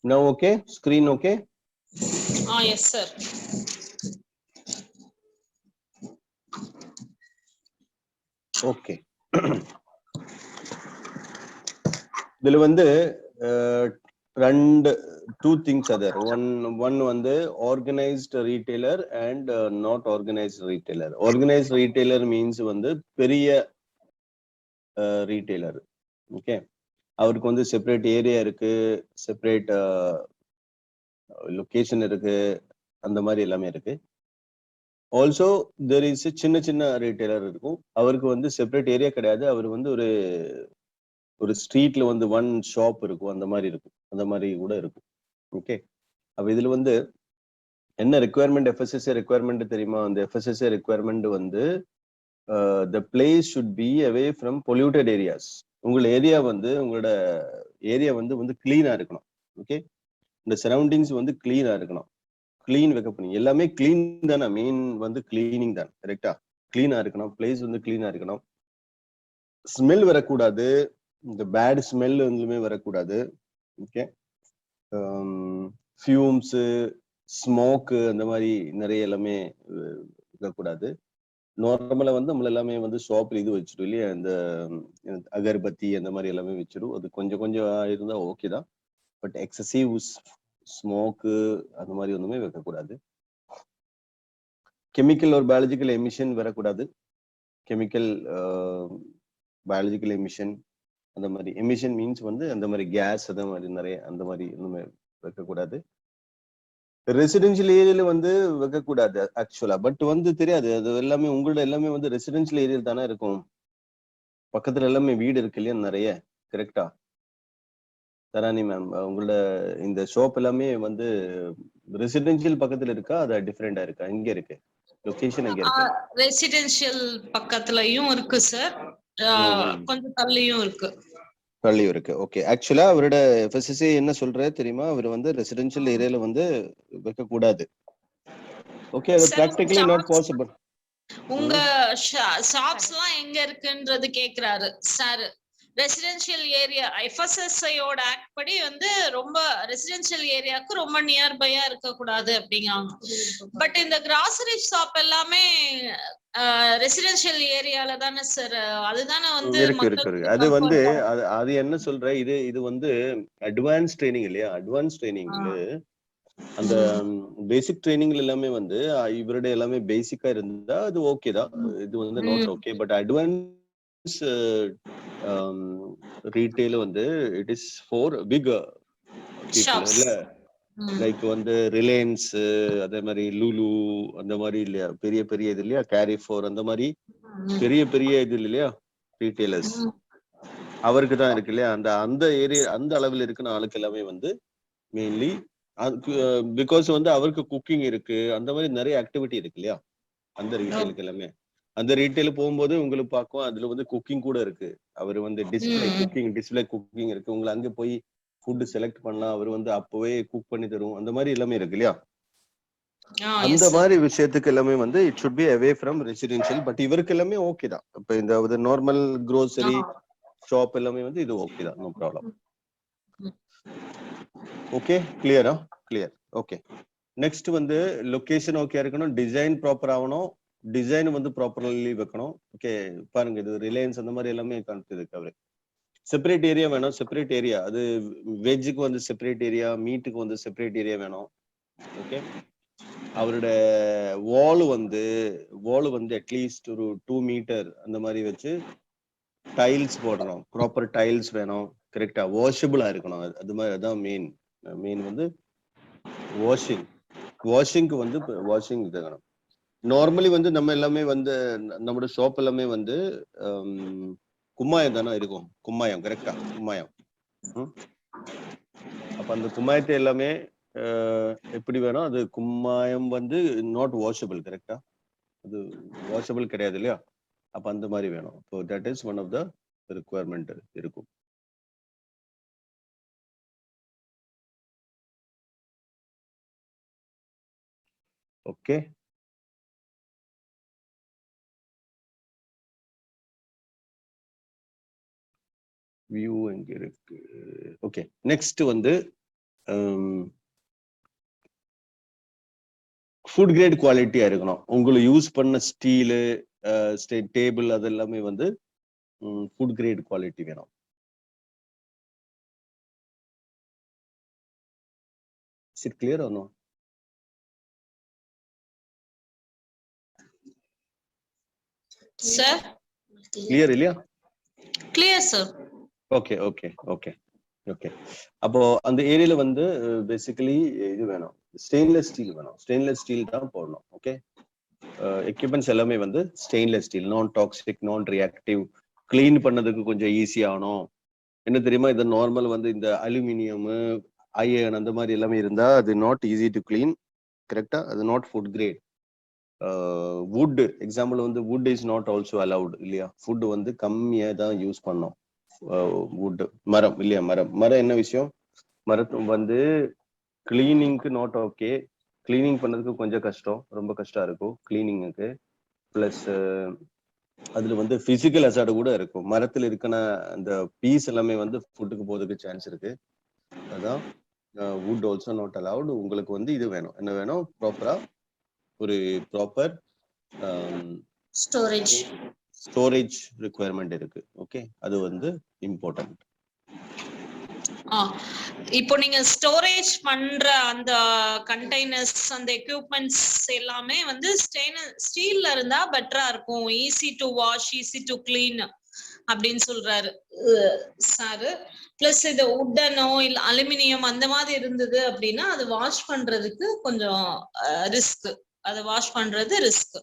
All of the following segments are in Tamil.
Now okay, screen okay? Yes sir. Okay. இதுல வந்து two things are there. One வந்து organized retailer and not organized retailer. Organized retailer means வந்து பெரிய retailer. Okay. அவருக்கு வந்து செப்பரேட் ஏரியா இருக்கு, செப்பரேட் லொகேஷன் இருக்கு, அந்த மாதிரி எல்லாமே இருக்கு. ஆல்சோ தெர் இஸ் சின்ன சின்ன ரீட்டைலர் இருக்கும், அவருக்கு வந்து செப்பரேட் ஏரியா கிடையாது, அவர் வந்து ஒரு ஸ்ட்ரீட்ல வந்து ஒன் ஷாப் இருக்கும், அந்த மாதிரி இருக்கும், அந்த மாதிரி கூட இருக்கும். ஓகே, அப்ப இதுல வந்து என்ன ரெக்குயர்மெண்ட், எஃப்எஸ்எஸ்ஏ ரெக்குயர்மெண்ட் தெரியுமா? அந்த எஃப்எஸ்எஸ்ஏ ரெக்குயர்மெண்ட் வந்து the place should be away from polluted areas. உங்களோட ஏரியா வந்து கிளீனா இருக்கணும். ஓகே, இந்த சரௌண்டிங்ஸ் வந்து கிளீனா இருக்கணும். கிளீன் வைக்கப்படும், எல்லாமே கிளீன் தானே, மெயின் வந்து கிளீனிங் தான், கரெக்டா? கிளீனா இருக்கணும், பிளேஸ் வந்து கிளீனா இருக்கணும், ஸ்மெல் வரக்கூடாது, இந்த பேட் ஸ்மெல் எதுவுமே வரக்கூடாது. ஓகே, ஃபியூம்ஸ், ஸ்மோக்கு, அந்த மாதிரி நிறைய எல்லாமே இருக்கக்கூடாது. நார்மலா வந்து நம்மள எல்லாமே வந்து ஷாப்ல இது வச்சிடும் இல்லையா, இந்த அகர்பத்தி அந்த மாதிரி எல்லாமே வச்சிடும். அது கொஞ்சம் கொஞ்சம் இருந்தா ஓகே தான், பட் எக்ஸசிவ் ஸ்மோக்கு அந்த மாதிரி ஒண்ணுமே வைக்கக்கூடாது. கெமிக்கல் ஒரு பயாலஜிக்கல் எமிஷன் வரக்கூடாது. கெமிக்கல் பயாலஜிக்கல் எமிஷன், அந்த மாதிரி எமிஷன் மீன்ஸ் வந்து அந்த மாதிரி கேஸ், அந்த மாதிரி நிறைய அந்த மாதிரி ஒண்ணுமே வைக்கக்கூடாது. ரெசிடென்ஷியல் ஏரியால வந்து வைக்கக்கூடாது ஆக்சுவலா, பட் வந்து தெரியாது, அது எல்லாமே உங்களோட எல்லாமே வந்து ரெசிடென்ஷியல் ஏரியால தானே இருக்கும், பக்கத்துல எல்லாமே வீடு இருக்கு இல்லையா நிறைய, கரெக்டா தரானி மேம்? உங்களோட இந்த ஷாப் எல்லாமே வந்து ரெசிடென்ஷியல் பக்கத்துல இருக்கா, அது டிஃபரெண்டா இருக்கா? எங்க இருக்கு லொகேஷன்? எங்க இருக்கு? ரெசிடென்ஷியல் பக்கத்துலயும் இருக்கு சார், கொஞ்சம் தள்ளியும் இருக்கு. தள்ளியும் இருக்கு. ஓகே, ஆக்சுவலா அவரோட எஃப்எஸ்எஸ்ஏ என்ன சொல்றாரு தெரியுமா? அவர் வந்து ரெசிடென்ஷியல் ஏரியால வந்து வைக்க கூடாது. ஓகே, அது பிராக்டிகலி நாட் பாசிபிள். உங்க ஷாப்ஸ்லாம் எங்க இருக்குன்றது கேக்குறாரு சார். ரெசிடென்ஷியல் ஏரியா எஃப்எஸ்எஸ்ஐயோட ஆக்ட் படி வந்து ரொம்ப ரெசிடென்ஷியல் ஏரியாவுக்கு ரொம்ப நியர்பையா இருக்க கூடாது அப்படிங்காங்க. பட் இந்த கிராசரி ஷாப் எல்லாமே ரெசிடென்ஷியல் ஏரியால தானே சார், அதுதானே வந்து இருக்கு. அது வந்து அது என்ன சொல்ற, இது வந்து அட்வான்ஸ் ட்ரைனிங் இல்லையா? அட்வான்ஸ் ட்ரைனிங்ல அந்த பேசிக் ட்ரைனிங்ல எல்லாமே வந்து இவருடைய எல்லாமே பேசிக்கா இருந்தா அது ஓகே தான், இது வந்து not okay. But advance retail வந்து it is for big people இல்ல, லைக் வந்து ரிலையன்ஸ், அதே மாதிரி லுலு, அந்த மாதிரி இல்லையா, பெரிய பெரிய இது இல்லையா, கேரிஃபோர், அந்த மாதிரி பெரிய பெரிய இது இல்லையா ரீட்டைலர்ஸ், அவருக்கு தான் இருக்கு இல்லையா, அந்த ஏரியா அந்த அளவில் இருக்குன்னு ஆளுக்கு எல்லாமே வந்து மெயின்லி பிகாஸ் வந்து அவருக்கு குக்கிங் இருக்கு, அந்த மாதிரி நிறைய ஆக்டிவிட்டி இருக்கு இல்லையா அந்த ரீட்டைலுக்கு எல்லாமே. அந்த ரீட்டைல போகும்போது உங்களுக்கு பார்க்கும், அதுல வந்து குக்கிங் கூட இருக்கு, அவர் வந்து டிஸ்பிளே குக்கிங் இருக்கு, உங்களை அங்க போய் ஃபுட் செலக்ட் பண்ணலாம், அவர் வந்து அப்பவே குக் பண்ணி தரும், அந்த மாதிரி எல்லாமே இருக்கு இல்லையா. அந்த மாதிரி விஷயத்துக்கு எல்லாமே வந்து it should B away from residential. But இவருக்கு எல்லாமே ஓகே தான். இப்ப இந்த நார்மல் க்ரோசரி ஷாப் எல்லாமே வந்து இது ஓகே தான், நோ ப்ராப்ளம். ஓகே, கிளியரா? கிளியர். ஓகே, நெக்ஸ்ட் வந்து லொகேஷன் ஓகே இருக்கணும், டிசைன் ப்ராப்பர் ஆகணும், டிசைன் வந்து ப்ராப்பர்லி வைக்கணும். ஓகே, பாருங்க இது ரிலையன்ஸ் அந்த மாதிரி எல்லாமே காமிச்சது அவரு. செப்பரேட் ஏரியா வேணும், செப்பரேட் ஏரியா. அது வெஜ்ஜுக்கு வந்து செப்பரேட் ஏரியா, மீட்டுக்கு வந்து செப்பரேட் ஏரியா வேணும். ஓகே. அவரோட வால் வந்து அட்லீஸ்ட் ஒரு 2 மீட்டர் அந்த மாதிரி வச்சு டைல்ஸ் போடணும், ப்ராப்பர் டைல்ஸ் வேணும், கரெக்டா வாஷபிளா இருக்கணும். அது மாதிரி அதான் மெயின் வந்து வாஷிங்க்கு வந்து வாஷிங் இது வேணும். நார்மலி வந்து நம்ம எல்லாமே வந்து நம்மளோட ஷாப் எல்லாமே வந்து கும்மாயம் தானே இருக்கும், கும்மாயம் கரெக்டா, கும்மாயம். அப்ப அந்த கும்மாயத்தை எல்லாமே எப்படி வேணும், அது கும்மாயம் வந்து நாட் வாஷபிள், கரெக்டா, அது வாஷபிள் கிடையாது இல்லையா? அப்ப அந்த மாதிரி வேணும். So that is one of the requirement இருக்கும். ஓகே. வியூ எங்க இருக்கு? ஓகே, நெக்ஸ்ட் வந்து ஃபுட் கிரேட் குவாலிட்டியா இருக்கணும். உங்களுக்கு யூஸ் பண்ண ஸ்டீலு, டேபிள் அது எல்லாமே வந்து ஃபுட் கிரேட் குவாலிட்டி வேணும். Is it clear or no? Sir clear இல்லையா? Clear sir. Okay okay okay okay. அப்போ அந்த ஏரியால வந்து பேசிக்கலி இது வேணும், ஸ்டெயின்லெஸ் ஸ்டீல் வேணும். ஸ்டெயின்லெஸ் ஸ்டீல் தான் போடணும். ஓகே. எக்யூப்மெண்ட்ஸ் எல்லாமே வந்து stainless steel, non toxic, non reactive, clean பண்ணதுக்கு கொஞ்சம் ஈஸி ஆகணும். என்ன தெரியுமா, இது நார்மல் வந்து இந்த அலுமினியம், அயர்ன் அந்த மாதிரி எல்லாமே இருந்தா அது நாட் ஈஸி டு கிளீன், கரெக்டா, அது not food grade. Wood example வந்து wood is not also allowed இல்லையா? ஃபுட் வந்து கம்மியா தான் யூஸ் பண்ணோம். வுட், மரம் இல்லையா? மரம் என்ன விஷயம், மரத்து வந்து கிளீனிங்க்கு நாட் ஓகே, கிளீனிங் பண்ணதுக்கு கொஞ்சம் கஷ்டம், ரொம்ப கஷ்டம் இருக்கும் கிளீனிங்க்கு. பிளஸ் அதுல வந்து பிசிக்கல் அசார்டு கூட இருக்கும். மரத்துல இருக்கிற அந்த பீஸ் எல்லாமே வந்து ஃபுட்டுக்கு போறதுக்கு சான்ஸ் இருக்கு. அதான் வுட் ஆல்சோ நாட் அலவுட். உங்களுக்கு வந்து இது வேணும், என்ன வேணும், ப்ராப்பரா ஒரு ப்ராப்பர் ஸ்டோரேஜ் ரிக்குவயர்மெண்ட் இருக்கு. ஓகே, அது வந்து இம்பார்ட்டன்ட். இப்போ நீங்க ஸ்டோரேஜ் பண்ற அந்த கண்டெய்னர்ஸ், அந்த எக்யூப்மெண்ட்ஸ் எல்லாமே வந்து ஸ்டீல்ல இருந்தா பெட்டரா இருக்கும், easy to wash, easy to clean அப்படின்னு சொல்றாரு சாரு. பிளஸ் இது உட்டனோ இல்ல அலுமினியம் அந்த மாதிரி இருந்தது அப்படின்னா அது வாஷ் பண்றதுக்கு கொஞ்சம் ரிஸ்க், அதை வாஷ் பண்றது ரிஸ்க்.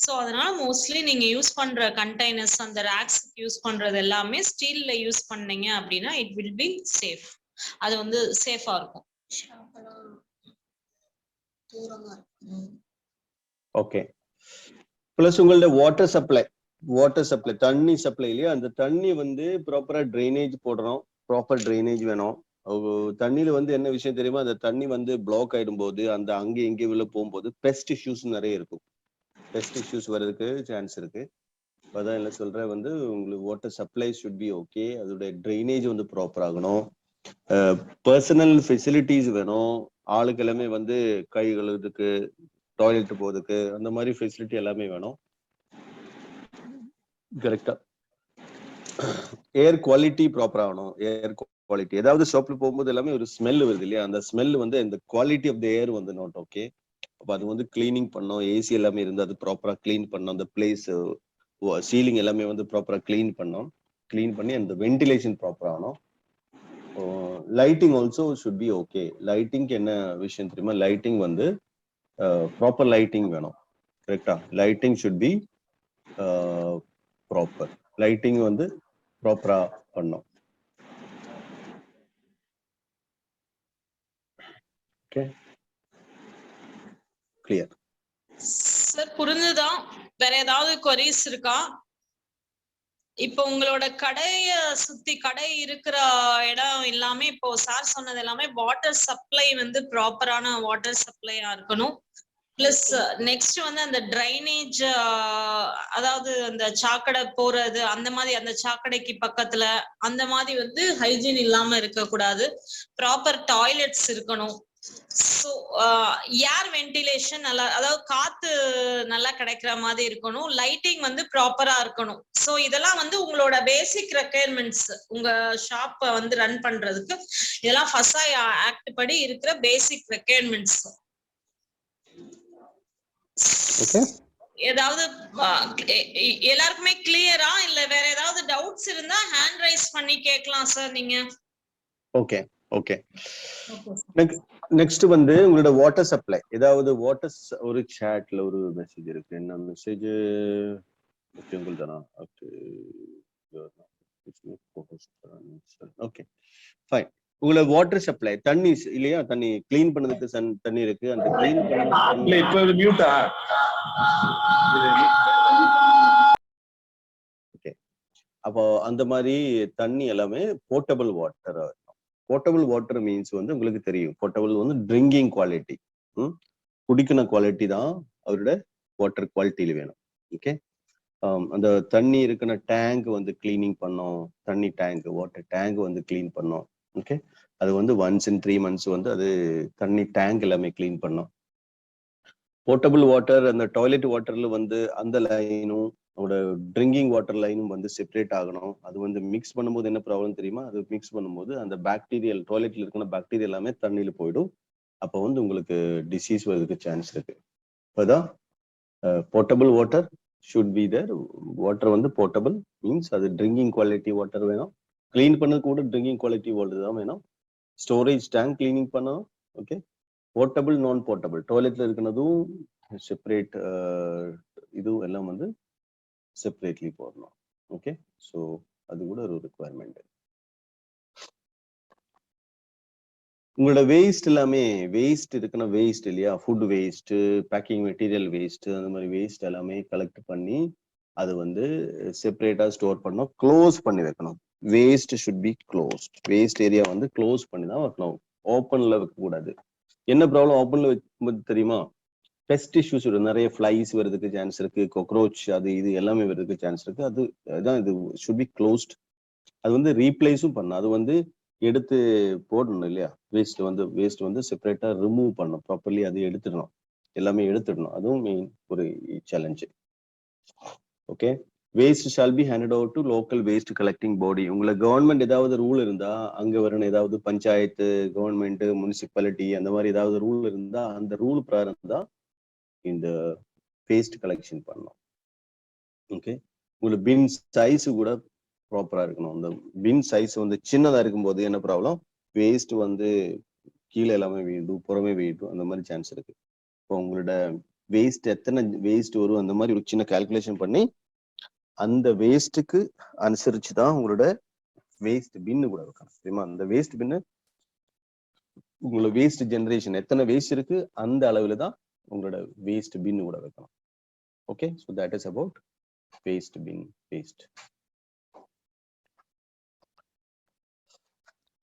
ஸோ அதனால மோஸ்ட்லி நீங்க யூஸ் பண்ற கண்டெய்னர்ஸ், அந்த ரேக்ஸ் யூஸ் பண்றது எல்லாமே ஸ்டீல்ல யூஸ் பண்ணீங்க அப்படின்னா இட் வில் பி சேஃப். அது வந்து சேஃபா இருக்கும். ஓகே. பிளஸ் உங்களோட வாட்டர் சப்ளை தண்ணி சப்ளை இல்லையா, அந்த தண்ணி வந்து ப்ராப்பரா ட்ரைனேஜ் போடணும், ப்ராப்பர் ட்ரைனேஜ் வேணும். தண்ணியில வந்து என்ன விஷயம் தெரியுமா, அந்த தண்ணி வந்து பிளாக் ஆயிடும் போது அந்த அங்கே இங்கே உள்ள போகும்போது பெஸ்ட் இஷ்யூஸ் நிறைய இருக்கும். பெஸ்ட் இஷ்யூஸ் வர்றதுக்கு சான்ஸ் இருக்கு. அதான் என்ன சொல்றேன் வந்து உங்களுக்கு water supply should be okay, அதோட ட்ரைனேஜ் வந்து ப்ராப்பர் ஆகணும். பர்சனல் ஃபெசிலிட்டிஸ் வேணும், ஆளுக்கு எல்லாமே வந்து கை கழுவுறதுக்கு, டாய்லெட் போறதுக்கு, அந்த மாதிரி ஃபெசிலிட்டி எல்லாமே வேணும், கரெக்டா. ஏர் குவாலிட்டி ப்ராப்பர் ஆகணும். ஏர் குவாலிட்டி, ஏதாவது ஷாப்ல போகும்போது எல்லாமே ஒரு ஸ்மெல் வருது இல்லையா, அந்த ஸ்மெல் வந்து இந்த குவாலிட்டி ஆஃப் த ஏர் வந்து நாட் ஓகே. அப்போ அது வந்து கிளீனிங் பண்ணோம், ஏசி எல்லாமே இருந்து அது ப்ராப்பரா கிளீன் பண்ணோம், அந்த பிளேஸ் சீலிங் எல்லாமே வந்து ப்ராப்பரா கிளீன் பண்ணி அந்த வென்டிலேஷன் ப்ராப்பர் ஆகணும். Lighting also should be okay. லைட்டிங்க்கு என்ன விஷயம் தெரியுமா, லைட்டிங் வந்து ப்ராப்பர் லைட்டிங் வேணும், கரெக்டா. Lighting should be proper, lighting வந்து ப்ராப்பரா பண்ணோம். Okay, clear sir? புரிஞ்சுதா? வேற ஏதாவது குவரிஸ் இருக்கா? இப்போ உங்களோட கடைய சுத்தி, கடை இருக்கிற இடம் எல்லாமே இப்போ சார் சொன்னது எல்லாமே வாட்டர் சப்ளை வந்து ப்ராப்பரான வாட்டர் சப்ளையா இருக்கணும். பிளஸ் நெக்ஸ்ட் வந்து அந்த ட்ரைனேஜ், அதாவது அந்த சாக்கடை போறது, அந்த மாதிரி அந்த சாக்கடைக்கு பக்கத்துல அந்த மாதிரி வந்து ஹைஜீன் இல்லாம இருக்க கூடாது. ப்ராப்பர் டாய்லெட்ஸ் இருக்கணும். ஸோ ஏர் வென்டிலேஷன் நல்லா, அதாவது காத்து நல்லா கிடைக்கிற மாதிரி இருக்கணும். லைட்டிங் வந்து ப்ராப்பரா இருக்கணும். ஸோ இதெல்லாம் வந்து உங்களோட பேசிக் ரெக்குயர்மெண்ட்ஸ். உங்க ஷாப்பை வந்து ரன் பண்றதுக்கு இதெல்லாம் ஃபசாய் ஆக்ட் படி இருக்கிற பேசிக் ரெக்குயர்மெண்ட்ஸ். ஓகே, ஏதாவது எல்லாருக்குமே கிளியரா? இல்ல வேற ஏதாவது டவுட்ஸ் இருந்தா ஹேண்ட் ரைஸ் பண்ணி கேட்கலாம் சார் நீங்க. Okay okay. நெக்ஸ்ட் வந்து உங்களோட வாட்டர் சப்ளை. ஏதாவது வாட்டர், ஒரு சாட்ல ஒரு மெசேஜ் இருக்கு. என்ன மெசேஜ்? ஓகே, உங்களுக்கு தானா? Okay fine. உங்களோட வாட்டர் சப்ளை, தண்ணி இல்லையா? தண்ணி கிளீன் பண்ணதுக்கு தண்ணி இருக்கு. அந்த கிளீன் பண்ண இப்ப மியூட்டா? ஓகே, அப்போ அந்த மாதிரி தண்ணி எல்லாமே portable water. Portable water means வந்து உங்களுக்கு தெரியும், போர்ட்டபிள் வந்து ட்ரிங்கிங் குவாலிட்டி, குடிக்கிற குவாலிட்டி தான் அவரோட வாட்டர் குவாலிட்டியில வேணும். ஓகே, அந்த தண்ணி இருக்கிற டேங்க் வந்து கிளீனிங் பண்ணோம். தண்ணி டேங்க், வாட்டர் டேங்க் வந்து கிளீன் பண்ணோம். ஓகே, அது வந்து ஒன்ஸ் இன் 3 months வந்து அது தண்ணி டேங்க் எல்லாமே கிளீன் பண்ணோம். போர்ட்டபிள் வாட்டர், அந்த டாய்லெட் வாட்டர்ல வந்து அந்த லைனும் அவரோட ட்ரிங்கிங் வாட்டர் லைனும் வந்து செப்பரேட் ஆகணும். அது வந்து மிக்ஸ் பண்ணும்போது என்ன ப்ராப்ளம் தெரியுமா? அது மிக்ஸ் பண்ணும்போது அந்த பாக்டீரியல், டாய்லெட்ல இருக்கிற பாக்டீரியா எல்லாமே தண்ணியில போயிடும். அப்போ வந்து உங்களுக்கு டிசீஸ் வரதுக்கு சான்ஸ் இருக்கு. இப்போதான் portable water should be there. Water வந்து போர்ட்டபிள் மீன்ஸ் அது ட்ரிங்கிங் குவாலிட்டி வாட்டர் வேணும். கிளீன் பண்ணது கூட ட்ரிங்கிங் குவாலிட்டி வாட்டர் தான் வேணும். ஸ்டோரேஜ் டேங்க் கிளீனிங் பண்ணணும். ஓகே, போர்ட்டபிள், நான் போர்ட்டபிள், டாய்லெட்ல இருக்கிறதும் செப்பரேட், இதுவும் எல்லாம் வந்து செப்பரேட்லி போடணும். ஓகே, ஸோ அது கூட ஒரு ரிக்குவயர்மெண்ட். உங்களோட வேஸ்ட் எல்லாமே, வேஸ்ட் இருக்கணும், வேஸ்ட் இல்லையா? Food waste, packing material waste, அந்த மாதிரி வேஸ்ட் எல்லாமே கலெக்ட் பண்ணி அது வந்து செப்பரேட்டா ஸ்டோர் பண்ணணும், க்ளோஸ் பண்ணி வைக்கணும். Waste should be closed. Waste area வந்து க்ளோஸ் பண்ணி தான் வைக்கணும், ஓப்பன்ல வைக்கக்கூடாது. என்ன ப்ராப்ளம் ஓப்பன்ல வைக்கும்போது தெரியுமா? பெஸ்ட் இஷ்யூஸ் வரும். நிறைய ஃபிளைஸ் வருதுக்கு சான்ஸ் இருக்கு, காக்ரோச் அது இது எல்லாமே வருதுக்கு சான்ஸ் இருக்கு. அதுதான் இது ஷுட் பி க்ளோஸ்ட். அது வந்து ரீப்ளேஸும் பண்ணணும். அது வந்து எடுத்து போடணும் இல்லையா? வேஸ்ட் வந்து செப்பரேட்டா ரிமூவ் பண்ணணும், ப்ராப்பர்லி அது எடுத்துடணும், எல்லாமே எடுத்துடணும். அதுவும் மெயின் ஒரு challenge. Okay, waste shall be handed over to local waste collecting body. உங்களுக்கு கவர்மெண்ட் ஏதாவது ரூல் இருந்தா, அங்க வரணும், ஏதாவது பஞ்சாயத்து, கவர்மெண்ட், முனிசிபாலிட்டி அந்த மாதிரி ஏதாவது ரூல் இருந்தா அந்த ரூல் பிரகாரம் தான் இந்த வேஸ்ட் கலெக்ஷன் பண்ணணும். ஓகே, உங்களுக்கு பின் சைஸ் கூட ப்ராப்பரா இருக்கணும். அந்த பின் சைஸ் வந்து சின்னதா இருக்கும்போது என்ன ப்ராப்ளம்? வேஸ்ட் வந்து கீழே எல்லாமே வீடும், புறமே வீடும், அந்த மாதிரி சான்ஸ் இருக்கு. இப்போ உங்களோட வேஸ்ட் எத்தனை வேஸ்ட் வரும் அந்த மாதிரி ஒரு சின்ன கால்குலேஷன் பண்ணி அந்த வேஸ்ட்டுக்கு அனுசரிச்சு தான் உங்களோட வேஸ்ட் பின்னு கூட வைக்கணும். சரிமா? அந்த வேஸ்ட் பின்னு உங்களோட வேஸ்ட் ஜெனரேஷன் எத்தனை வேஸ்ட் இருக்கு அந்த அளவுல தான் உங்களோட வேஸ்ட் பின்னு கூட வைக்கணும். Okay, so that is about waste bin. Waste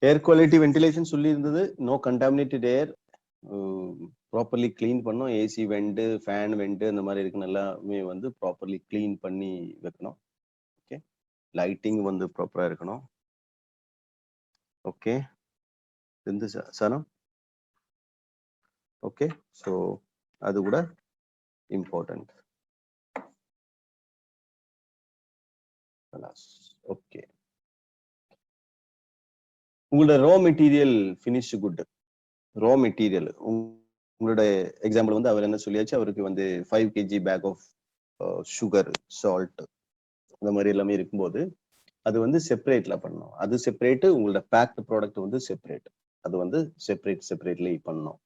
air quality ventilation சொல்லி இருந்தது. No contaminated air, properly clean பண்ணோம். ஏசி வெண்ட், ஃபேன் வெண்ட் அந்த மாதிரி இருக்கு, எல்லாமே வந்து ப்ராப்பர்லி கிளீன் பண்ணி வைக்கணும். ஓகே, லைட்டிங் வந்து ப்ராப்பரா இருக்கணும். ஓகே, சனம். ஓகே, ஸோ அது கூட இம்பார்ட்டன்ட். ஓகே, உங்களோட raw material finish good. Raw material உங்களோட எக்ஸாம்பிள் வந்து அவர் என்ன சொல்லியாச்சு, அவருக்கு வந்து 5 kg pack of sugar, salt அந்த மாதிரி எல்லாமே இருக்கும்போது அது வந்து செப்பரேட்ல பண்ணணும். அது செப்பரேட், உங்களோட பேக்டு ப்ராடக்ட் வந்து செப்பரேட். அது வந்து செப்பரேட்லி பண்ணணும்.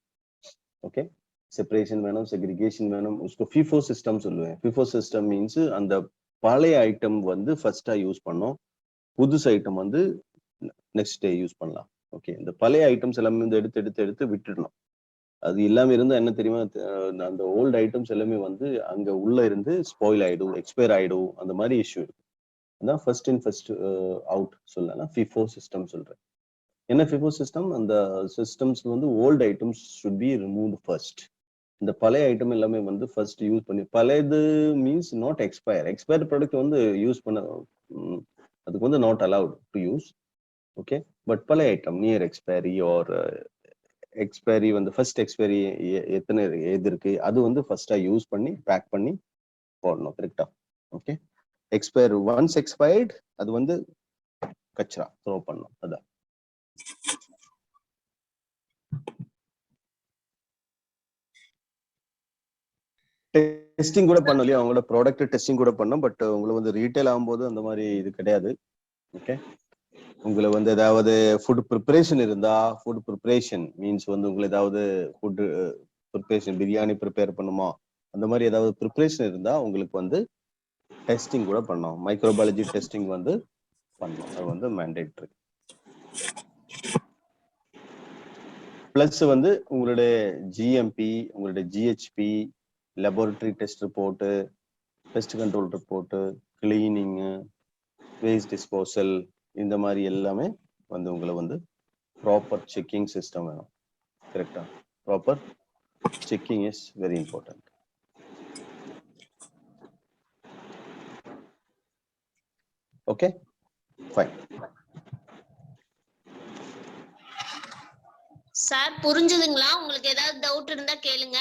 ஓகே, செப்பரேஷன் வேணும், செக்ரிகேஷன் வேணும். FIFO சிஸ்டம் சொல்லுவேன். FIFO சிஸ்டம் மீன்ஸ் அந்த பழைய ஐட்டம் வந்து ஃபர்ஸ்டா யூஸ் பண்ணோம், புதுசு ஐட்டம் வந்து நெக்ஸ்ட் டே யூஸ் பண்ணலாம். ஓகே, இந்த பழைய ஐட்டம்ஸ் எல்லாமே வந்து எடுத்து விட்டுடணும். அது இல்லாம இருந்தா என்ன தெரியுமா, அந்த ஓல்டு ஐட்டம்ஸ் எல்லாமே வந்து அங்க உள்ள இருந்து ஸ்பாயில் ஆயிடும், எக்ஸ்பயர் ஆயிடும், அந்த மாதிரி இஷ்யூ இருக்கு. அதான் ஃபர்ஸ்ட் இன் ஃபர்ஸ்ட் அவுட் சொல்லலாம், FIFO சிஸ்டம் சொல்றேன். என்ன FIFO சிஸ்டம்? அந்த சிஸ்டம்ஸ் வந்து old items should be removed first. இந்த பழைய ஐட்டம் எல்லாமே வந்து ஃபர்ஸ்ட் யூஸ் பண்ணி, பழையது மீன்ஸ் நாட் எக்ஸ்பயர் ப்ராடக்ட் வந்து யூஸ் பண்ண அதுக்கு வந்து not allowed to use. Okay, but பழைய item near expiry or expiry வந்து ஃபர்ஸ்ட் எக்ஸ்பைரி எத்தனை எது இருக்கு அது வந்து ஃபர்ஸ்டா யூஸ் பண்ணி பேக் பண்ணி போடணும். கரெக்டா? ஓகே. எக்ஸ்பயர் ஒன்ஸ் எக்ஸ்பயர்ட் அது வந்து கச்சரா த்ரோ பண்ணணும். அதான் டெஸ்டிங் கூட பண்ணோம் இல்லையா, அவங்களோட ப்ராடக்ட் டெஸ்டிங் கூட பண்ணோம். பட் உங்களுக்கு வந்து ரீட்டைல் ஆகும்போது அந்த மாதிரி இது கிடையாது. ஓகே. உங்களை வந்து ஏதாவது ஃபுட் ப்ரிப்பரேஷன் இருந்தா, ஃபுட் ப்ரிப்பரேஷன் மீன்ஸ் வந்து உங்களுக்கு ஏதாவது ஃபுட் ப்ரிப்பரேஷன் பிரியாணி ப்ரிப்பேர் பண்ணுமா அந்த மாதிரி ஏதாவது ப்ரிப்பரேஷன் இருந்தா உங்களுக்கு வந்து டெஸ்டிங் கூட பண்ணோம். மைக்ரோபாலஜி டெஸ்டிங் வந்து பண்ணோம். அது வந்து மேண்டேட்ரி. பிளஸ் வந்து உங்களுடைய ஜிஎம்பி, உங்களுடைய GHP, laboratory test report, pest control report, cleaning, waste disposal, இந்த மாதிரி எல்லாமே வந்து உங்களை வந்து ப்ராப்பர் செக்கிங் சிஸ்டம் வேணும். கரெக்டா? Proper checking is very important. Okay, fine. Sir புரிஞ்சுதுங்களா? உங்களுக்கு ஏதாவது டவுட் இருந்தா கேளுங்க.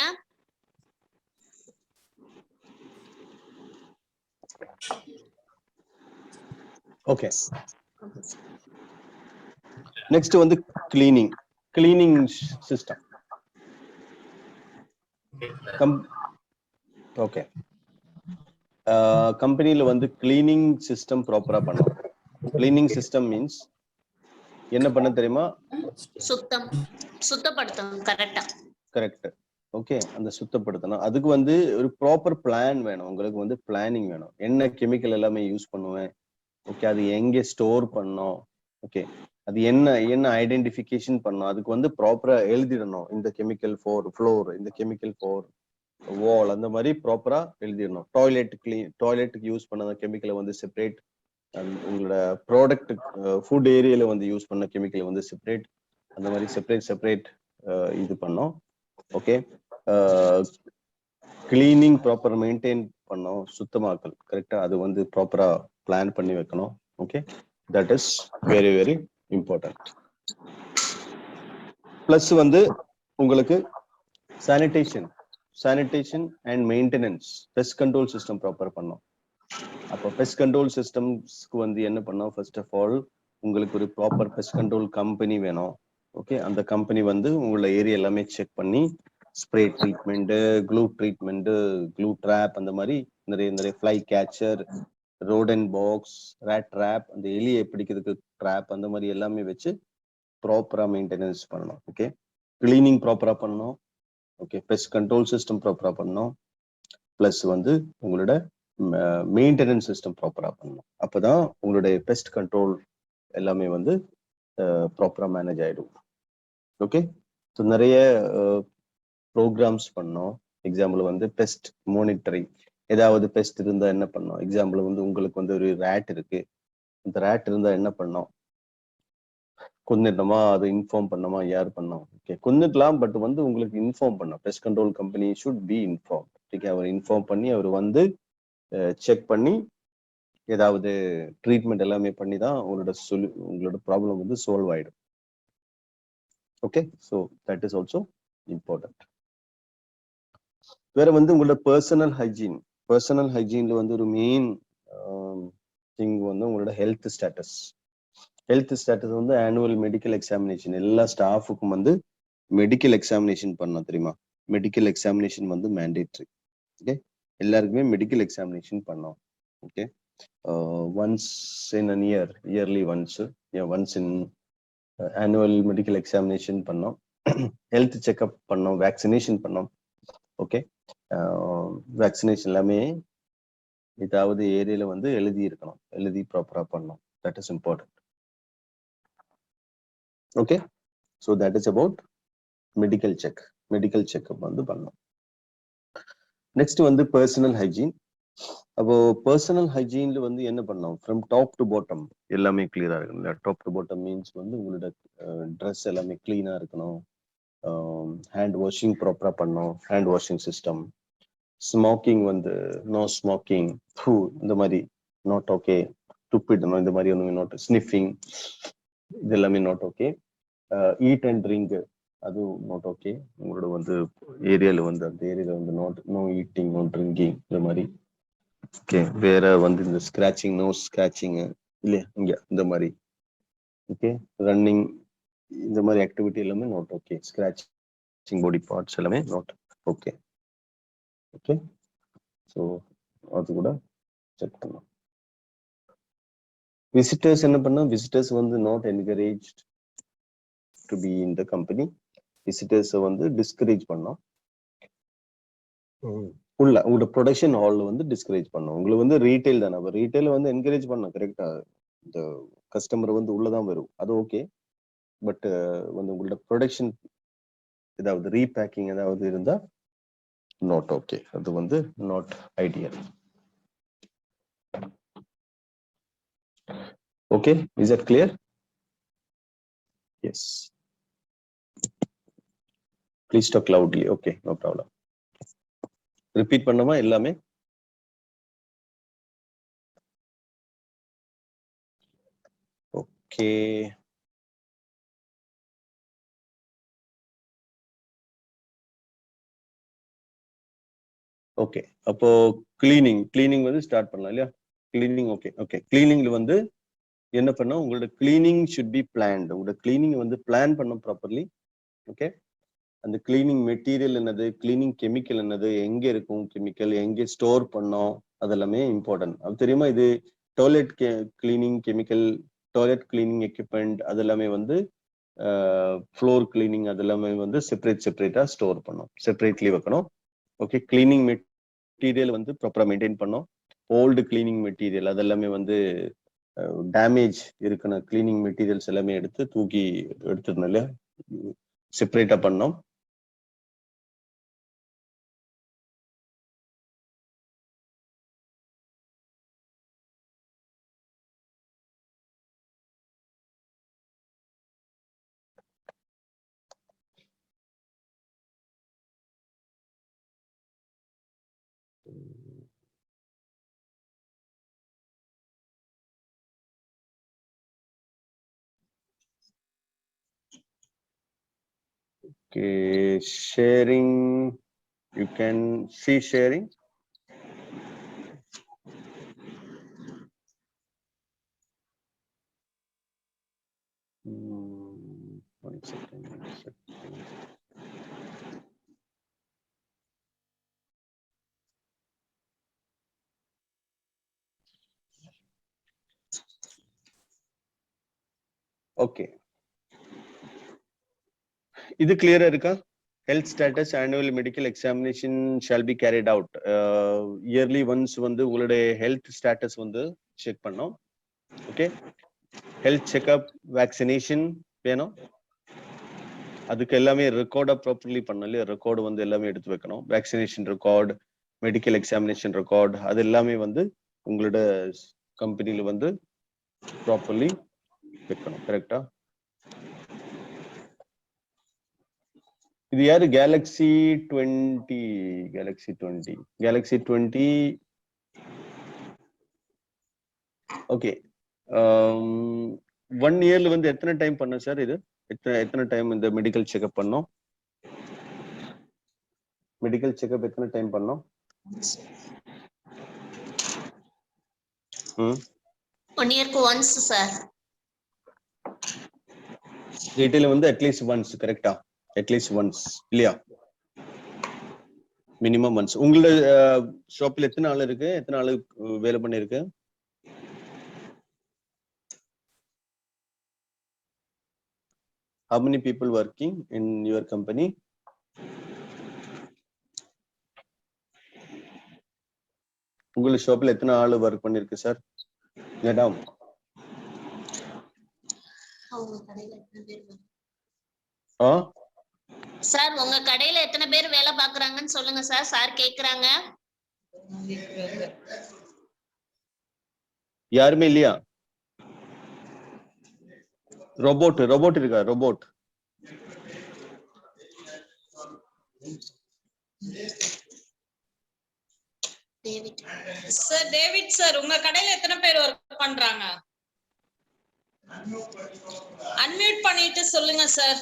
ஓகே. நெக்ஸ்ட் வந்து கிளீனிங் சிஸ்டம். ஓகே. கம்பெனில வந்து கிளீனிங் சிஸ்டம் ப்ராப்பரா பண்ணணும். கிளீனிங் சிஸ்டம் மீன்ஸ் என்ன பண்ண தெரியுமா? சுத்தப்படுத்தணும். கரெக்டா? கரெக்ட். ஓகே. அந்த சுத்தப்படுத்தணும். அதுக்கு வந்து ஒரு ப்ராப்பர் பிளான் வேணும். உங்களுக்கு வந்து பிளானிங் வேணும். என்ன கெமிக்கல் எல்லாமே யூஸ் பண்ணுவேன், ஓகே, அது எங்க ஸ்டோர் பண்ணோம், ஓகே, அது என்ன ஐடென்டிஃபிகேஷன் பண்ணோம், அதுக்கு வந்து ப்ராப்பரா எழுதிடணும். இந்த கெமிக்கல் ஃபார் ஃப்ளோர், இந்த கெமிக்கல் ஃபார் வால், அந்த மாதிரி ப்ராப்பரா எழுதிடணும். டாய்லெட்டுக்கு யூஸ் பண்ண கெமிக்கலை வந்து செப்பரேட், உங்களோட ப்ராடக்ட் ஃபுட் ஏரியால வந்து யூஸ் பண்ண கெமிக்கலை வந்து செப்பரேட், அந்த மாதிரி செப்பரேட் இது பண்ணோம். ஓகே. கிளீனிங் ப்ராப்பர் மெயின்டைன் பண்ணோம், சுத்தமாக்கல் கரெக்டா, அது வந்து ப்ராப்பரா பிளான் பண்ணி வைக்கணும். Okay, that is very very important. Plus வந்து உங்களுக்கு sanitation and maintenance, pest control system proper பண்ணோம். அப்போ பெஸ்ட் கண்ட்ரோல் சிஸ்டம்ஸ்க்கு வந்து என்ன பண்ணோம், ஃபர்ஸ்ட் ஆஃப் ஆல் உங்களுக்கு ஒரு ப்ராப்பர் பெஸ்ட் கண்ட்ரோல் கம்பெனி வேணும். ஓகே, அந்த கம்பெனி வந்து உங்களோட ஏரியா எல்லாமே செக் பண்ணி spray treatment, glue treatment, glue trap, அந்த மாதிரி நிறைய fly catcher, rodent box, rat trap, அந்த எலியை பிடிக்கிறதுக்கு ட்ராப், அந்த மாதிரி எல்லாமே வச்சு ப்ராப்பரா மெயின்டெனன்ஸ் பண்ணணும். ஓகே, கிளீனிங் ப்ராப்பரா பண்ணணும். ஓகே, பெஸ்ட் கண்ட்ரோல் சிஸ்டம் ப்ராப்பரா பண்ணணும். பிளஸ் வந்து உங்களோட மெயின்டெனன்ஸ் சிஸ்டம் ப்ராப்பரா பண்ணணும். அப்பதான் உங்களுடைய பெஸ்ட் கண்ட்ரோல் எல்லாமே வந்து ப்ராப்பரா மேனேஜ் ஆயிடும். ஓகே, ஸோ நிறைய ப்ரோக்ராம்ஸ் பண்ணோம். எக்ஸாம்பிள் வந்து பெஸ்ட் மானிட்டரிங், ஏதாவது பெஸ்ட் இருந்தா என்ன பண்ணோம். எக்ஸாம்பிள் வந்து உங்களுக்கு வந்து ஒரு ரேட் இருக்கு, இந்த ரேட் இருந்தா என்ன பண்ணோம், கொன்னுட்டோமா, அதை இன்ஃபார்ம் பண்ணோமா, யார் பண்ணோம். ஓகே, கொன்னுக்கலாம், பட் வந்து உங்களுக்கு இன்ஃபார்ம் பண்ணோம். Pest control company should be inform. Okay, அவர் இன்ஃபார்ம் பண்ணி அவர் வந்து செக் பண்ணி ஏதாவது ட்ரீட்மெண்ட் எல்லாமே பண்ணி தான் உங்களோட ப்ராப்ளம் வந்து சால்வ் ஆயிடும். Okay, so that is also important. வேற வந்து உங்களோட பர்சனல் ஹைஜீன்ல வந்து ஒரு மெயின் திங் வந்து உங்களோட ஹெல்த் ஸ்டேட்டஸ் வந்து ஆனுவல் மெடிக்கல் எக்ஸாமினேஷன். எல்லா ஸ்டாஃபுக்கும் வந்து மெடிக்கல் எக்ஸாமினேஷன் பண்ணணும் தெரியுமா? மெடிக்கல் எக்ஸாமினேஷன் வந்து மேண்டேட்ரி. ஓகே, எல்லாருக்குமே மெடிக்கல் எக்ஸாமினேஷன் பண்ணோம். Okay, once in a yearly once in annual medical examination பண்ணோம், ஹெல்த் செக்அப் பண்ணோம், வேக்சினேஷன் பண்ணோம். ஓகே, வேக்சினேஷன் எல்லாமே ஏதாவது ஏரியால வந்து எழுதி ப்ராப்பரா பண்ணோம். That is important. Okay, so that is about medical checkup வந்து பண்ணோம். நெக்ஸ்ட் வந்து பர்சனல் ஹைஜீன். அப்போ பர்சனல் ஹைஜீன்ல வந்து என்ன பண்ணோம், ஃப்ரம் டாப் டு பாட்டம் எல்லாமே கிளியரா இருக்கணும். டாப் டு பாட்டம் மீன்ஸ் வந்து உங்களோட ட்ரெஸ் எல்லாமே கிளீனா இருக்கணும். ஹேண்ட் வாஷிங் ப்ராப்பரா பண்ணோம், ஹேண்ட் வாஷிங் சிஸ்டம். ஸ்மோக்கிங் வந்து நோ ஸ்மோக்கிங், இந்த மாதிரி நாட் ஓகே. துப்பிடணும், இந்த மாதிரி ஒன்று நோட். ஸ்னிஃபிங், இது எல்லாமே not okay. Eat and drink, அது நாட் ஓகே. உங்களோட வந்து ஏரியால வந்து அந்த ஏரியால வந்து நோ ஈட்டிங், நோ ட்ரிங்கிங் இந்த மாதிரி. ஓகே, வேற வந்து இந்த ஸ்கிராச்சிங், நோ ஸ்கிராச்சிங் இல்லையா இங்க இந்த மாதிரி. ஓகே, ரன்னிங் இந்த மாதிரி ஆக்டிவிட்டி எல்லாமே not okay. Scratching body parts எல்லாமே நாட் ஓகே. ஓகே, ஸோ அது கூட செக் பண்ணலாம். விசிட்டர்ஸ் என்ன பண்ணா, விசிட்டர்ஸ் வந்து not encouraged to be in the company. விசிட்டர்ஸை வந்து டிஸ்கரேஜ் பண்ணோம். உள்ள உங்களோட ப்ரொடக்ஷன் ஹால்ல வந்து டிஸ்கரேஜ் பண்ணோம். உங்களுக்கு வந்து ரீட்டைல் தானே, அப்போ ரீட்டைல வந்து என்கரேஜ் பண்ணோம். கரெக்டா, இந்த கஸ்டமர் வந்து உள்ளதான் வரும், அது ஓகே. பட் வந்து உங்களோட ப்ரொடக்ஷன் ஏதாவது ரீபேக்கிங் ஏதாவது இருந்தா நாட் ஓகே. அது வந்து not ideal. Okay, is it clear? Yes, please talk loudly. Okay, no problem. Repeat பண்ணுமா எல்லாமே? Okay, okay. அப்போ கிளீனிங் வந்து ஸ்டார்ட் பண்ணலாம் இல்லையா? Cleaning okay. ஓகே, கிளீனிங்ல வந்து என்ன பண்ணா, உங்களோட கிளீனிங் ஷுட் பி பிளான்ட். உங்களோட கிளீனிங் வந்து பிளான் பண்ணும் ப்ராப்பர்லி. ஓகே, அந்த கிளீனிங் மெட்டீரியல் என்னது, கிளீனிங் கெமிக்கல் என்னது, எங்க இருக்கும் கெமிக்கல், எங்க ஸ்டோர் பண்ணோம், அதெல்லாமே இம்பார்ட்டன்ட். அது தெரியுமா? இது toilet cleaning chemical, toilet cleaning equipment, அது எல்லாமே வந்து ஃப்ளோர் கிளீனிங், அது எல்லாமே வந்து செப்பரேட்டா ஸ்டோர் பண்ணோம், செப்பரேட்லி வைக்கணும். ஓகே, கிளீனிங் மெட்டீரியல் வந்து ப்ராப்பரா மெயின்டைன் பண்ணோம். ஓல்டு கிளீனிங் மெட்டீரியல் அதெல்லாமே வந்து டேமேஜ் இருக்குன கிளீனிங் மெட்டீரியல்ஸ் எல்லாமே எடுத்து தூக்கி எடுத்துருந்தோம் இல்லையா, செப்பரேட்டா பண்ணோம். Okay, sharing, you can see sharing. One second. Okay, இது கிளியரா இருக்கா? Health status annual medical examination shall be carried out. Yearly once வந்து உங்களுடைய health status வந்து செக் பண்ணோம். ஓகே, ஹெல்த் செக்அப், வேக்சினேஷன் வேணும். அதுக்கு எல்லாமே ரெக்கார்டா ப்ராப்பர்லி பண்ணல, ரெக்கார்டு வந்து எல்லாமே எடுத்து வைக்கணும். Vaccination record, medical examination record, அது எல்லாமே வந்து உங்களோட கம்பெனில வந்து ப்ராப்பர்லி வைக்கணும். கரெக்டா? இது யாரு? Galaxy 20 okay. 1 இயர்ல வந்து எத்தனை டைம் பண்ண சார்? இது எத்தனை டைம் இந்த மெடிக்கல் செக்அப் பண்ணோம்? மெடிக்கல் செக்அப் எத்தனை டைம் பண்ணோம்? 1 இயர்க்கு ஒன்ஸ் சார். ரீட்டைல வந்து அட்லீஸ்ட் ஒன்ஸ். கரெக்டா? அட்லீஸ்ட் ஒன்ஸ் இல்லையா? Minimum once. உங்களோட ஷாப்ல எத்தனை ஆள் இருக்கு? எத்தனை ஆளு வேலை பண்ணிருக்கு? How many people working in your company? உங்களோட ஷாப்ல எத்தனை ஆளு ஒர்க் பண்ணிருக்கு சார்? மேடம், சார் உங்க கடையில எத்தனை பேர் வேலை பாக்குறாங்கன்னு சொல்லுங்க சார். சார் கேக்குறாங்க. யாருமே இல்லையா? ரோபோட் இருக்கா? ரோபோட் சார் டேவிட் சார், உங்க கடையில எத்தனை பேர் ஒர்க் பண்றாங்க? அன்மியூட் பண்ணிட்டு சொல்லுங்க சார்.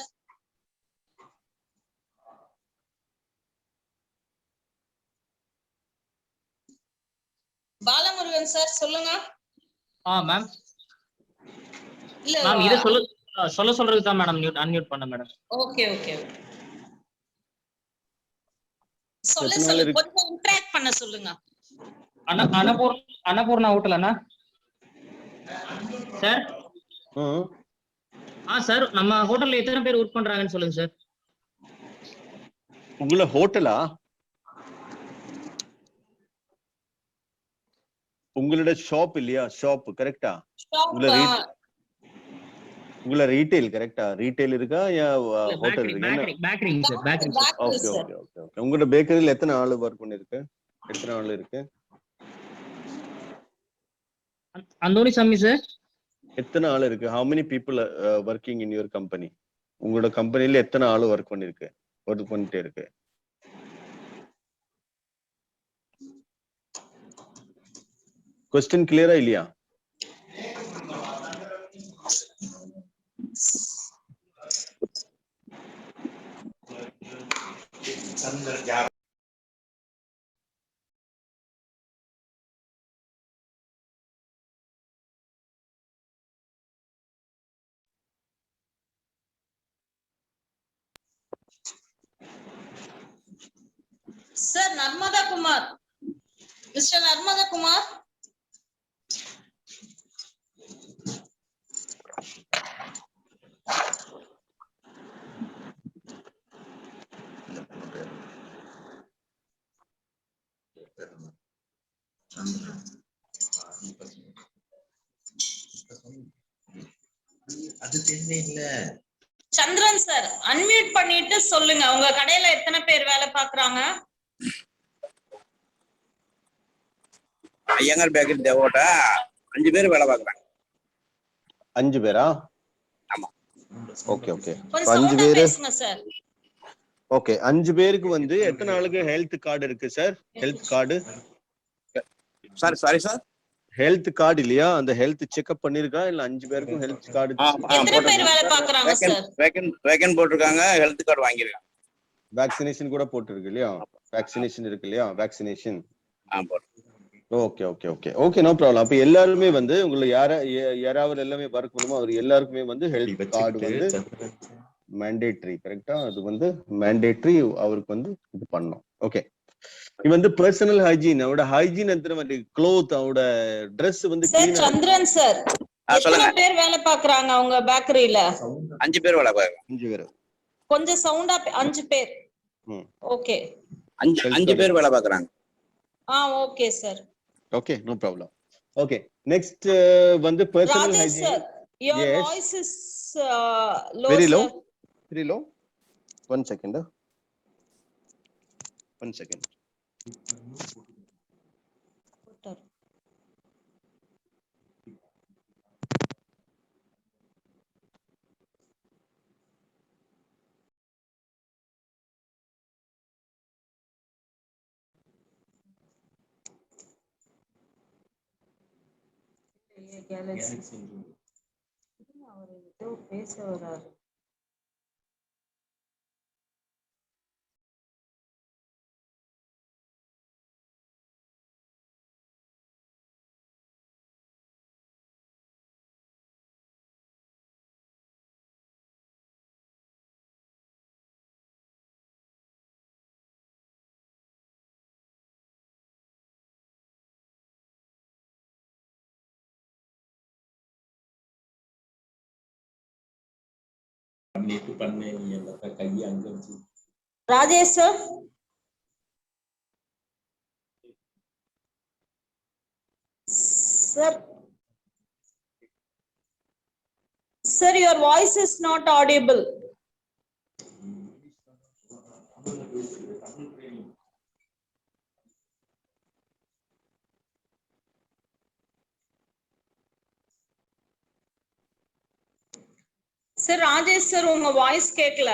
பாலமுருகன் சார் சொல்லுங்க. மேம் இல்ல மேம் இத சொல்றதுக்கு தான் மேடம் அன்மியூட் பண்ண மேடம். ஓகே ஓகே சொல்லுங்க கொஞ்சம் இன்டராக்ட் பண்ண சொல்லுங்க. அன்னபூர்ணா ஹோட்டல் அண்ணா சார். சார் நம்ம ஹோட்டல்ல எத்தனை பேர் ஒர்க் பண்றாங்கன்னு சொல்லுங்க சார். உங்கள ஹோட்டலா? உங்களோட ஷாப் இல்லையா? ஷாப் கரெக்டா? உங்கள ரீட்டைல் கரெக்டா? ரீட்டைல் இருக்கா யா ஹோட்டல் இருக்கா? Bakery sir, bakery. Okay okay okay okay. உங்களோட பேக்கரியில எத்தனை ஆளு வர்க் பண்ணிருக்கு? எத்தனை ஆளு இருக்கு? அந்தோணி சாமி சார். எத்தனை ஆளு இருக்கு? how many people working in your company? உங்களோட கம்பெனில எத்தனை ஆளு வர்க் பண்ணிட்டே இருக்கு? क्वेश्चन क्लियर இல்லையா? Sir Narmada Kumar, mister Narmada Kumar. அது தெரியல. சந்திரன் சார் அன்மியூட் பண்ணிட்டு சொல்லுங்க. உங்க கடையில எத்தனை பேர் வேலை பாக்குறாங்க? ஐயங்கார் பேக்கரி தேவோட்டா 5 பேர் வேலை பாக்குறாங்க. 5 பேரா? ஆமா. Okay okay. 5 பேர் பேசுங்க சார். ஓகே 5 பேருக்கு வந்து எத்தனை ஆளுக்கு ஹெல்த் கார்டு இருக்கு sir? Health card sorry sir. Health card இல்லையா? அந்த ஹெல்த் செக்அப் பண்ணிருக்கா இல்ல 5 பேருக்கும் ஹெல்த் கார்டு? எத்தனை பேர் வேலை பாக்குறாங்க சார்? வேகன் போட்டுருக்காங்க, ஹெல்த் கார்டு வாங்கிருக்காங்க. வேக்சினேஷன் கூட போட்டுருக்கு இல்லையா? வேக்சினேஷன் இருக்கு இல்லையா? Vaccination okay okay okay okay no problem. அப்ப எல்லாருமே வந்து உங்களுக்கு யாராவது எல்லாமே வர்க் பண்ணுமோ அவர் எல்லாருக்குமே வந்து ஹெல்த் கார்டு வந்து மேண்டேட்டரி கரெக்டா? அது வந்து மேண்டேட்டரி அவருக்கு வந்து இது பண்ணணும். ஓகே. இது வந்து பர்சனல் ஹைஜீன், அவரோட ஹைஜீன் எத்தனை மாதிரி க்ளோத் அவரோட Dress வந்து சார் சந்திரன் சார் எத்தனை பேர் வேலை பாக்குறாங்க உங்க பேக்கரியில? 5 பேர் வேலை பாக்குறாங்க. 5 பேர். கொஞ்சம் சவுண்டா 5 பேர். ஓகே 5 பேர் வேலை பாக்குறாங்க. Okay sir. Okay no problem. Okay next வந்து personal hygiene. Sir, your voice is low. Very sir. low. Very low. One second. அவர் ஏதோ பேச வராரு. Rajesh sir. Sir, your voice is not audible. Sir, Rajesh sir, உங்க voice கேக்கல.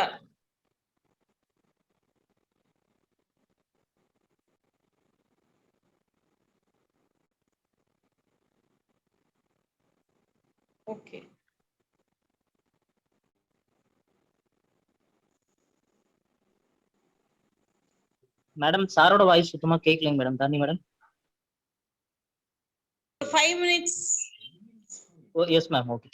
Okay. மேடம் சாரோட வாய்ஸ் சுத்தமா கேட்கலங்க madam. Thani madam. Yes, ma'am. Okay.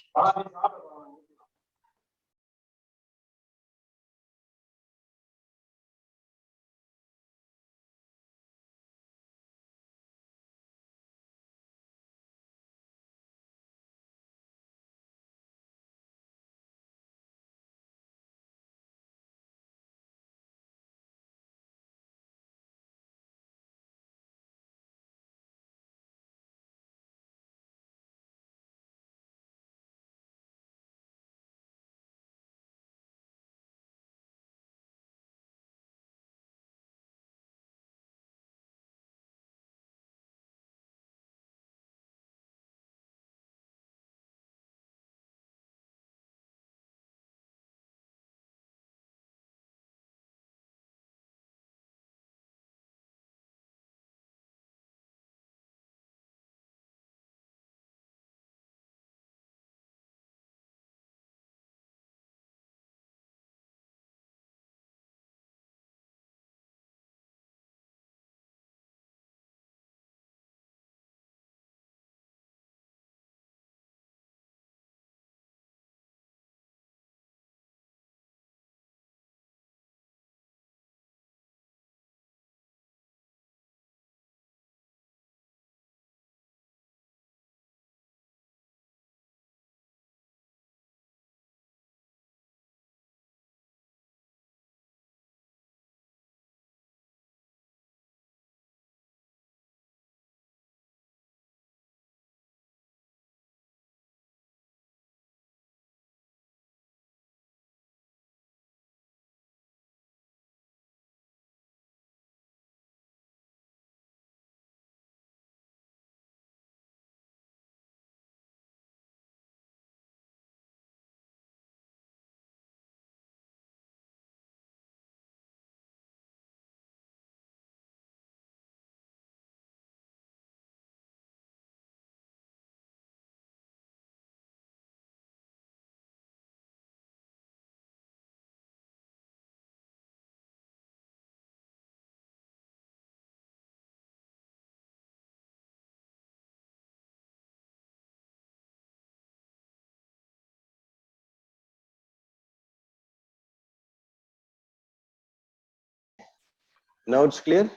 Now it's clear?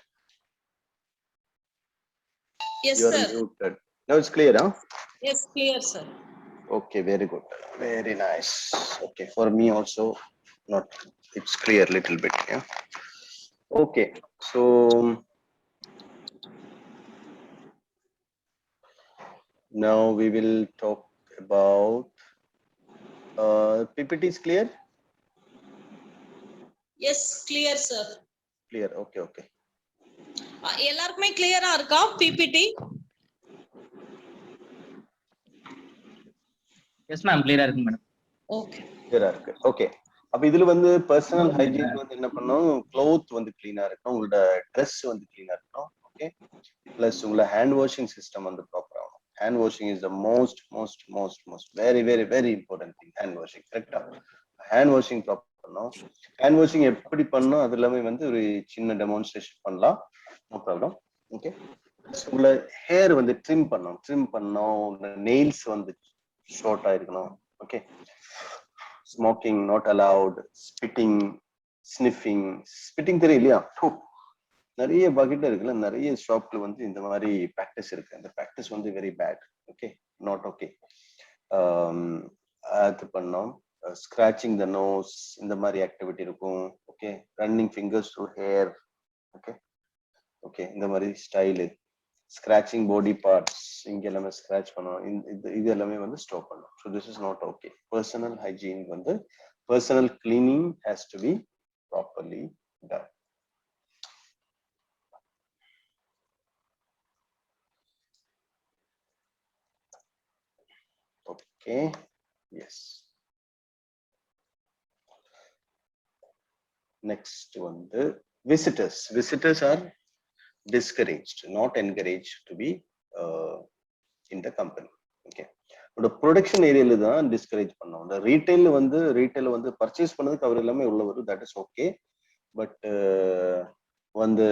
Yes, You are sir. muted. Now it's clear, huh? Yes, clear, sir. Okay, very good. Very nice. Okay, for me also, not, it's clear little bit, yeah. Okay, so now we will talk about PPT is clear? Yes, clear, sir. Clear, okay, okay. எல்லாருக்குமே கிளியரா இருக்கா பிபிடி? Yes, ma'am. Clear ஆ இருக்கு மேடம். ஓகே. கிளியரா இருக்கு. ஓகே. அப்ப இதுல வந்து பர்சனல் ஹைஜீன் வந்து என்ன பண்ணணும், க்ளோத் வந்து கிளீனா இருக்கணும், உங்களோட ட்ரெஸ் வந்து கிளீனா இருக்கணும். ஓகே. பிளஸ் உங்களோட ஹேண்ட் வாஷிங் சிஸ்டம் வந்து ப்ராப்பரா ஆகணும். Hand washing is the most very very very important thing. Hand washing கரெக்டா, ஹேண்ட் வாஷிங் ப்ராப்பர் பண்ணணும். ஹேண்ட் வாஷிங் எப்படி பண்ணணும் அது எல்லாமே வந்து ஒரு சின்ன டெமான்ஸ்ட்ரேஷன் பண்ணலாம், நோ ப்ராப்ளம். ஓகே. உங்களோட ஹேர் வந்து ட்ரிம் பண்ணணும், நெயில்ஸ் வந்து ஷார்ட்டா இருக்கணும். Okay. Smoking not allowed, spitting, spitting தெரியலையா, நிறைய பக்கெட் இருக்குல்ல, நிறைய ஷாப்ல வந்து இந்த மாதிரி பிராக்டிஸ் இருக்கு. அந்த பிராக்டிஸ் வந்து very bad. Okay, not okay. அது பண்ணோம். ஸ்கிராச்சிங் த நோஸ், இந்த மாதிரி ஆக்டிவிட்டி இருக்கும். Okay, running fingers to hair. Okay okay, இந்த மாதிரி ஸ்டைலு, ஸ்கிராச்சிங் பாடி பார்ட்ஸ், இங்க எல்லாமே ஸ்கிராச் பண்ணணும், இது எல்லாமே வந்து ஸ்டாப் பண்ணணும். So this is not okay. Personal hygiene வந்து, personal cleaning has to be properly done. Okay, yes. Next one, the visitors. Visitors are discouraged, not encouraged to be in the company. Okay. The production area தான் discourage பண்ணோம். இந்த ரீட்டைல் வந்து பர்ச்சேஸ் பண்ணதுக்கு அவர் எல்லாமே உள்ள வரும், that is okay. பட் வந்து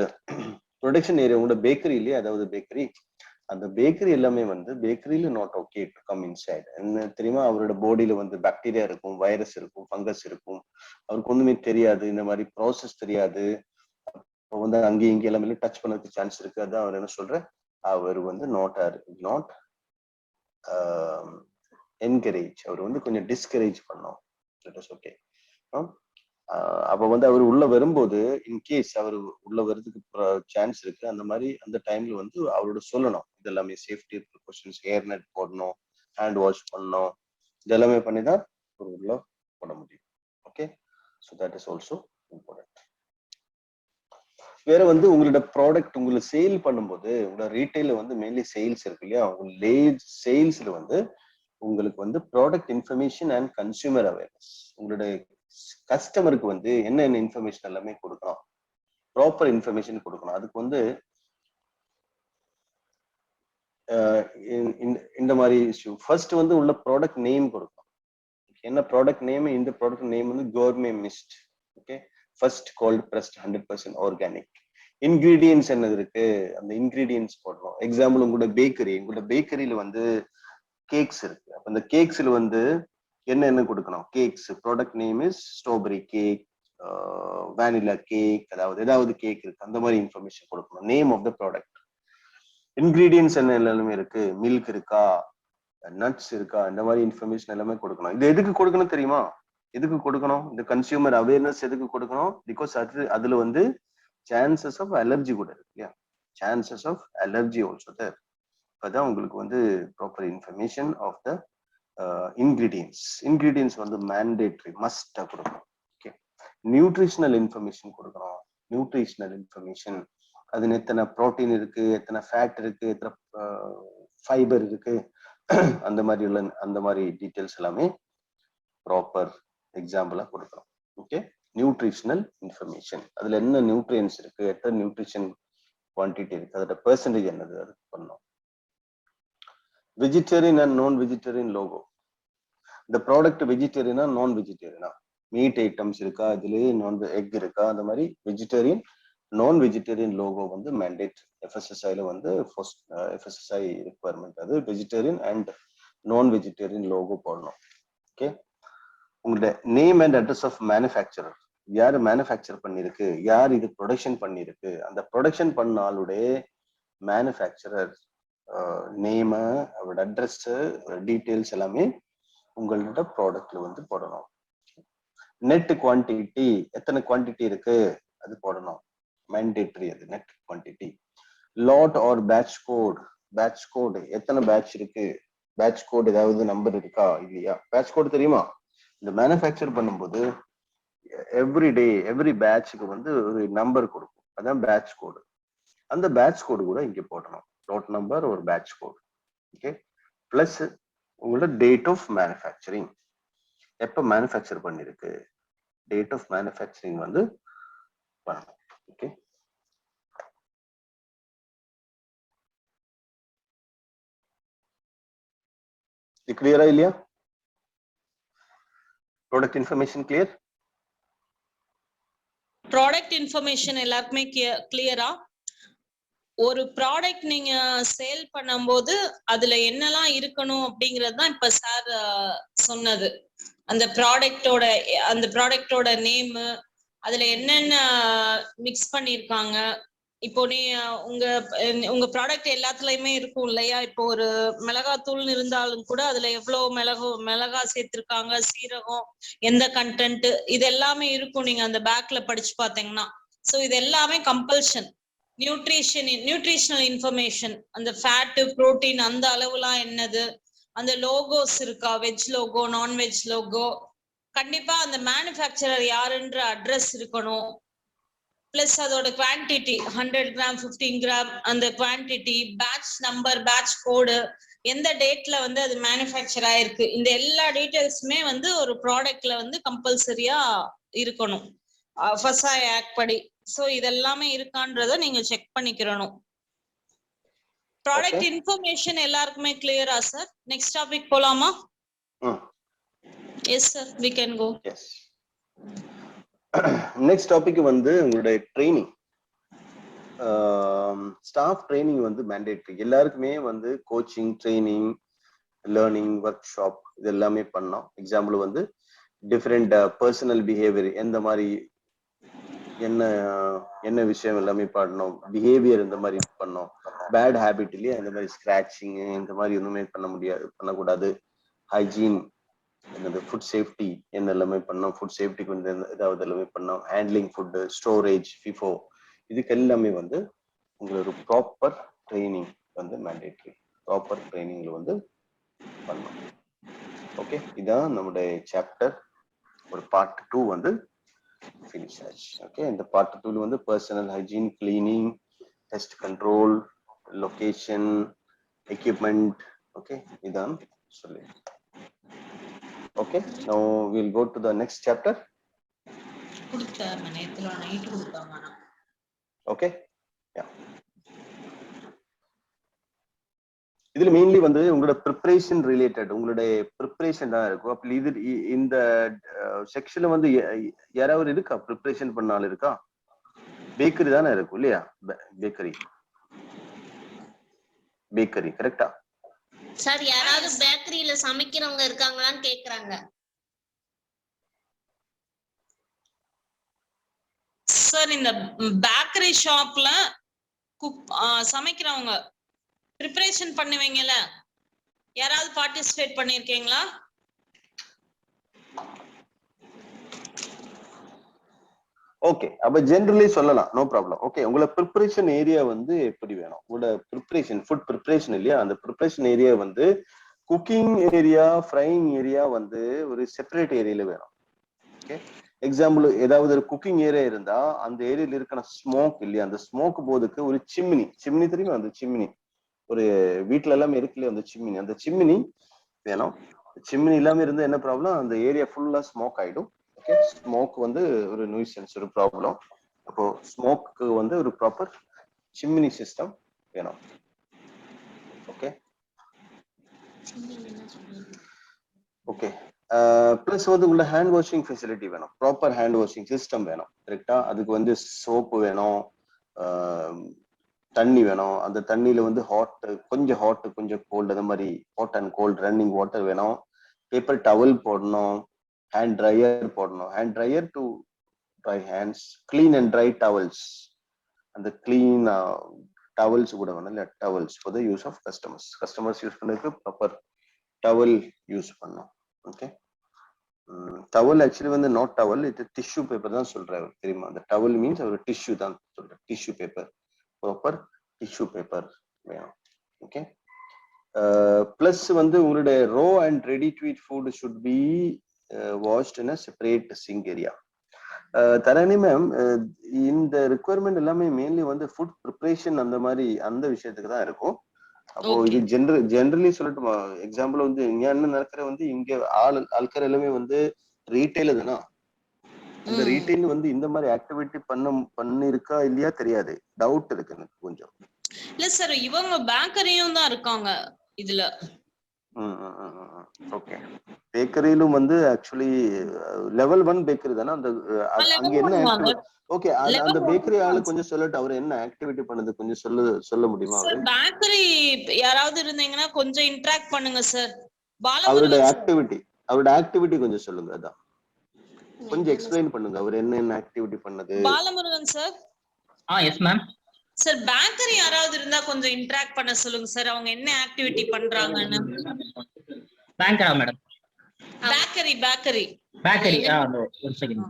ப்ரொடக்ஷன் ஏரியா உங்களோட பேக்கரி இல்லையா, அதாவது பேக்கரி, அந்த பேக்கரி எல்லாமே வந்து பேக்கரியில not okay to come inside. என்ன தெரியுமா, அவரோட பாடியில வந்து பாக்டீரியா இருக்கும், வைரஸ் இருக்கும், ஃபங்கஸ் இருக்கும். அவருக்கு ஒண்ணுமே தெரியாது, இந்த மாதிரி ப்ராசஸ் தெரியாது. இப்போ வந்து அங்கேயும் இங்கே எல்லாமே டச் பண்ணதுக்கு சான்ஸ் இருக்கு. அதான் அவர் என்ன சொல்ற, அவர் வந்து நாட் என்கரேஜ், அவர் வந்து கொஞ்சம் டிஸ்கரேஜ் பண்ணோம். That is okay. அப்ப வந்து அவர் உள்ள வரும்போது இன்கேஸ் அவர் உள்ள வர்றதுக்கு சான்ஸ் இருக்கு, அந்த மாதிரி அந்த டைம்ல வந்து அவரோட சொல்லணும் இதெல்லாமே சேஃப்டி ப்ரிகாஷன்ஸ், ஏர் நெட் போடணும், ஹேண்ட் வாஷ் பண்ணணும், இதெல்லாமே பண்ணி தான் ஒரு உள்ள போட முடியும். Okay, so that is also important. வேற வந்து உங்களோட ப்ராடக்ட் உங்களுக்கு சேல் பண்ணும்போது, உங்களோட ரீட்டைல வந்து மெயின்லி சேல்ஸ் இருக்கு இல்லையா, உங்களோட சேல்ஸ்ல வந்து உங்களுக்கு வந்து product information and consumer awareness, உங்களுடைய கஸ்டமருக்கு வந்து என்னென்ன இன்ஃபர்மேஷன் எல்லாமே கொடுக்கணும், ப்ராப்பர் இன்ஃபர்மேஷன் கொடுக்கணும். அதுக்கு வந்து இந்த மாதிரி இஷ்யூ ஃபர்ஸ்ட் வந்து உள்ள ப்ராடக்ட் நேம் கொடுக்கணும். என்ன ப்ராடக்ட் நேம், இந்த ப்ராடக்ட் நேம் வந்து gourmet mist. Okay, first cold pressed 100% organic. Ingredients என்னது இருக்கு, அந்த இன்கிரீடியன்ஸ் போடணும். எக்ஸாம்பிள் உங்களோட பேக்கரியில வந்து கேக்ஸ் இருக்கு. அப்ப அந்த கேக்ஸ்ல வந்து என்ன கொடுக்கணும், cakes product name is strawberry cake, vanilla cake, ஏதாவது கேக் இருக்கு, அந்த மாதிரி இன்ஃபர்மேஷன் கொடுக்கணும். Name of the product. Ingredients என்ன எல்லாமே இருக்கு, மில்க் இருக்கா, நட்ஸ் இருக்கா, இந்த மாதிரி இன்ஃபர்மேஷன் எல்லாமே கொடுக்கணும். இது எதுக்கு கொடுக்கணும் தெரியுமா, எதுக்கு கொடுக்கணும், இந்த கன்சியூமர் அவேர்னஸ் எதுக்கு கொடுக்கணும், பிகாஸ் அதுல வந்து சான்சஸ் ஆஃப் அலர்ஜி கூட இருக்கு இல்லையா, chances of allergy also there. அதான் உங்களுக்கு வந்து proper information of the ingredients வந்து மேண்டேட்ரி மஸ்டா கொடுக்கணும். ஓகே, நியூட்ரிஷனல் இன்ஃபர்மேஷன் கொடுக்கணும். நியூட்ரிஷனல் இன்ஃபர்மேஷன், அது எத்தனை ப்ரோட்டீன் இருக்கு, எத்தனை ஃபேட் இருக்கு, எத்தனை ஃபைபர் இருக்கு, அந்த மாதிரி டீட்டெயில்ஸ் எல்லாமே ப்ராப்பர் எக்ஸாம்பிளா கொடுக்கணும். ஓகே, நியூட்ரிஷனல் இன்ஃபர்மேஷன், அதுல என்ன நியூட்ரியன்ஸ் இருக்கு, எத்தனை நியூட்ரிஷன் குவான்டிட்டி இருக்கு, அதோட பெர்சன்டேஜ் என்னது, அது பண்ணணும். Vegetarian and non vegetarian logo. இந்த ப்ராடக்ட் வெஜிடேரியனா நான் வெஜிடேரியனா, மீட் ஐட்டம்ஸ் இருக்கா, இதுலயே எக் இருக்கா, அந்த மாதிரி வெஜிடேரியன் நான் வெஜிடேரியன் லோகோ வந்து மேண்டேட். எஃப்எஸ்எஸ்ஐல வந்து எஃப்எஸ்எஸ்ஐ ரிக்வயர்மெண்ட், அது vegetarian and non vegetarian logo போடணும். ஓகே, உங்களோட name and address of manufacturer, யாரு மேனுஃபேக்சர் பண்ணிருக்கு, யார் இது ப்ரொடக்ஷன் பண்ணிருக்கு, அந்த ப்ரொடக்ஷன் பண்ண ஆளுடைய மேனுஃபேக்சரர் நேமு, அவரோட அட்ரஸ், டீட்டெயில்ஸ் எல்லாமே உங்களோட ப்ராடக்ட்ல வந்து போடணும். நெட் குவான்டிட்டி, எத்தனை குவான்டிட்டி இருக்கு அது போடணும், மேண்டேட்டரி, அது net quantity. Lot or batch code, எத்தனை பேட்ச் இருக்கு, பேட்ச் கோட் ஏதாவது நம்பர் இருக்கா இல்லையா. பேட்ச் கோட் தெரியுமா, இந்த மேனுஃபேக்சர் பண்ணும்போது எவ்ரி பேட்சுக்கு வந்து ஒரு நம்பர் கொடுக்கும், அதான் பேட்ச் கோடு. அந்த பேட்ச் கோடு கூட இங்க போடணும், லாட் நம்பர் ஒரு பேட்ச் கோட். ஓகே, பிளஸ் உங்களோட டேட் ஆஃப் மேனுஃபேக்சரிங், எப்ப மேனுஃபேக்சர் பண்ணிருக்கு, டேட் ஆஃப் மேனுஃபேக்சரிங் வந்து பண்ணணும். ஓகே, இது கிளியரா இல்லையா, product information clear? Product information எல்லாருக்குமே கிளியரா? ஒரு ப்ராடக்ட் நீங்க சேல் பண்ணும்போது அதுல என்னெல்லாம் இருக்கணும் அப்படிங்கிறது தான் இப்ப சார் சொன்னது. அந்த ப்ராடக்டோட நேம், அதுல என்னென்ன மிக்ஸ் பண்ணிருக்காங்க. இப்போ உங்க ப்ராடக்ட் எல்லாத்துலயுமே இருக்கும் இல்லையா, இப்போ ஒரு மிளகாத்தூள் இருந்தாலும் கூட அதுல எவ்வளவு மிளகா சேர்த்திருக்காங்க, சீரகம், எந்த கண்டென்ட், இது எல்லாமே இருக்கும், நீங்க அந்த பேக்ல படிச்சு பாத்தீங்கன்னா. சோ இது எல்லாமே கம்பல்ஷன். நியூட்ரிஷனல் இன்ஃபர்மேஷன், அந்த ஃபேட், புரோட்டீன், அந்த அளவுலாம் என்னது, அந்த லோகோஸ் இருக்கா, வெஜ் லோகோ, நான்வெஜ் லோகோ, கண்டிப்பா அந்த மேனுஃபேக்சரர் யாருன்ற அட்ரஸ் இருக்கணும். பிளஸ் அதோட குவான்டிட்டி 100 கிராம் 15 கிராம், அந்த குவான்டிட்டி, பேட்ச் நம்பர், பேட்ச் கோடு, எந்த டேட்ல வந்து அது மேனுஃபேக்சர் ஆயிருக்கு, இந்த எல்லா டீடைல்ஸுமே வந்து ஒரு ப்ராடக்ட்ல வந்து கம்பல்சரியா இருக்கணும் FSSAI ஆக்ட் படி. சோ இதெல்லாமே இருக்கான்றத நீங்க செக் பண்ணிக்கிறணும். ப்ராடக்ட் இன்ஃபர்மேஷன் எல்லாருக்குமே கிளியரா சார்? நெக்ஸ்ட் டாபிக் போலாமா? Yes sir, we can go. Next topic வந்து உங்களுடைய ட்ரைனிங். ஸ்டாஃப் ட்ரைனிங் வந்து மேண்டேட்ரி. எல்லாருக்குமே வந்து coaching, training, learning, work shop இது எல்லாமே பண்ணோம். எக்ஸாம்பிள் வந்து டிஃப்ரெண்ட் பர்சனல் பிஹேவியர், எந்த மாதிரி என்ன என்ன விஷயம் எல்லாமே பண்ணோம், பிஹேவியர் இந்த மாதிரி பண்ணோம். பேட் ஹேபிட் இல்லையா, இந்த மாதிரி ஸ்கிராச்சிங் இந்த மாதிரி எதுவுமே பண்ணக்கூடாது. ஹைஜீன், என்னது ஃபுட் சேஃப்டி என்ன எல்லாமே பண்ணோம். ஃபுட் சேஃப்டிக்கு வந்து ஏதாவது எல்லாமே பண்ணோம். ஹேண்ட்லிங் ஃபுட்டு, ஸ்டோரேஜ், ஃபிஃபோ, இதுக்கு எல்லாமே வந்து உங்களுக்கு ஒரு ப்ராப்பர் ட்ரைனிங் வந்து மேண்டேட்ரி. ப்ராப்பர் ட்ரைனிங்ல வந்து பண்ணோம். ஓகே, இதான் நம்முடைய சாப்டர் ஒரு பார்ட் 2 வந்து ஃபினிஷ் ஆச்சு. ஓகே, இந்த பார்ட் 2ல வந்து personal hygiene, cleaning, pest control, location, equipment, okay இதான் சொல்லி. Okay, now we'll go to the next chapter. Okay, yeah. இதுல மெயின்லி வந்து உங்களோட ப்ரிப்பரேஷன் ரிலேட்டட், உங்களுடைய ப்ரிப்பரேஷன் தான் இருக்கும். அப்படி இது இந்த செக்ஷன்ல வந்து யாராவது இருக்கா ப்ரிப்பரேஷன் பண்ணாலும் இருக்கா? பேக்கரி தானே இருக்கும் இல்லையா? பேக்கரி கரெக்டா சார்? யாராவது பேக்கரியில சமைக்கிறவங்க இருக்காங்களான்னு கேக்குறாங்க. சார் இந்த பேக்கரி ஷாப்ல சமைக்கிறவங்க ப்ரிப்பரேஷன் பண்ணுவீங்கல்ல, யாராவது பார்ட்டிசிபேட் பண்ணிருக்கீங்களா? ஓகே, அப்ப ஜெனரலி சொல்லலாம், நோ ப்ராப்ளம். ஓகே, உங்களோட ப்ரிப்பரேஷன் ஏரியா வந்து எப்படி வேணும்? உங்களோட ப்ரிப்பரேஷன், ஃபுட் ப்ரிப்பரேஷன் இல்லையா, அந்த ப்ரிப்பரேஷன் ஏரியா வந்து குக்கிங் ஏரியா, ஃப்ரைங் ஏரியா வந்து ஒரு செப்பரேட் ஏரியால வேணும். ஓகே, எக்ஸாம்பிள் ஏதாவது ஒரு குக்கிங் ஏரியா இருந்தா அந்த ஏரியால இருக்கிற ஸ்மோக் இல்லையா, அந்த ஸ்மோக் போதுக்கு ஒரு சிம்னி தெரியுமா? அந்த சிம்னி ஒரு வீட்டுல எல்லாமே இருக்குல்லையா, அந்த சிம்னி வேணும். சிம்னி இல்லாம இருந்தா என்ன ப்ராப்ளம்? அந்த ஏரியா ஃபுல்லா ஸ்மோக் ஆயிடும். ஓகே, ஸ்மோக் வந்து ஒரு நியூசன்ஸ், ஒரு ப்ராப்ளம். அப்போ ஸ்மோக்கு வந்து ஒரு ப்ராப்பர் சிம்னி சிஸ்டம் வேணும். ஓகே ஓகே, பிளஸ் வந்து உள்ள ஹேண்ட் வாஷிங் ஃபெசிலிட்டி வேணும். ப்ராப்பர் ஹேண்ட் வாஷிங் சிஸ்டம் வேணும். கரெக்டா? அதுக்கு வந்து சோப்பு வேணும், தண்ணி வேணும். அந்த தண்ணியில வந்து கொஞ்சம் ஹாட் கொஞ்சம் கோல்டு, அந்த மாதிரி hot and cold running water வேணும். பேப்பர் டவல் போடணும், ஹேண்ட் ட்ரையர் போடணும். Hand dryer to dry hands, clean and dry towels. அந்த கிளீன் டவல்ஸ் கூட வேணும் இல்ல, towels for the use of customers use பண்ணதுக்கு ப்ராப்பர் டவல் யூஸ் பண்ணணும். ஓகே, டவல் ஆக்சுவலி வந்து நாட் டவல், இது டிஷ்யூ பேப்பர் தான் சொல்றாரு தெரியுமா? அந்த டவல் மீன்ஸ் அவர் டிஷ்யூ தான் சொல்ற, tissue paper, proper tissue paper வேணும். ஓகே, பிளஸ் வந்து உங்களுடைய raw and ready to eat food should be washed in a separate sink area. Dharani ma'am, இந்த ரிக்குவயர்மெண்ட் எல்லாமே மெயின்லி வந்து ஃபுட் ப்ரிப்பரேஷன் அந்த மாதிரி அந்த விஷயத்துக்கு தான் இருக்கும். அப்போ இது ஜெனரலி சொல்லட்டுமா? எக்ஸாம்பிள் வந்து இங்க என்ன நடக்கிற வந்து இங்க ஆட்கள் எல்லாமே வந்து ரீட்டைல தானா, அந்த ரீட்டைல் வந்து இந்த மாதிரி ஆக்டிவிட்டி பண்ணிருக்கா இல்லையா தெரியாது, டவுட் இருக்கு எனக்கு கொஞ்சம். இல்ல சார், இவங்க பேக்கரியும் தான் இருக்காங்க இதுல. ஓகே, பேக்கரியிலும் வந்து ஆக்சுவலி லெவல் 1 பேக்கரி தானே அந்த அங்க என்ன? ஓகே, அந்த பேக்கரி ஆளு கொஞ்சம் சொல்லட்டும், அவர் என்ன ஆக்டிவிட்டி பண்ணது கொஞ்சம் சொல்ல முடியுமா? சார் பேக்கரி யாராவது இருந்தீங்கன்னா கொஞ்சம் இன்டராக்ட் பண்ணுங்க சார். அவரோட ஆக்டிவிட்டி கொஞ்சம் சொல்லுங்க, அதான் கொஞ்சம் எக்ஸ்பிளைன் பண்ணுங்க, அவர் என்ன ஆக்டிவிட்டி பண்ணது. Balamurugan sir. Yes ma'am. Sir bakery யாராவது இருந்தா கொஞ்சம் இன்டராக்ட் பண்ண சொல்லுங்க சார், அவங்க என்ன ஆக்டிவிட்டி பண்றாங்கன்னு. பேங்கரா மேடம்? பேக்கரி ஒரு second.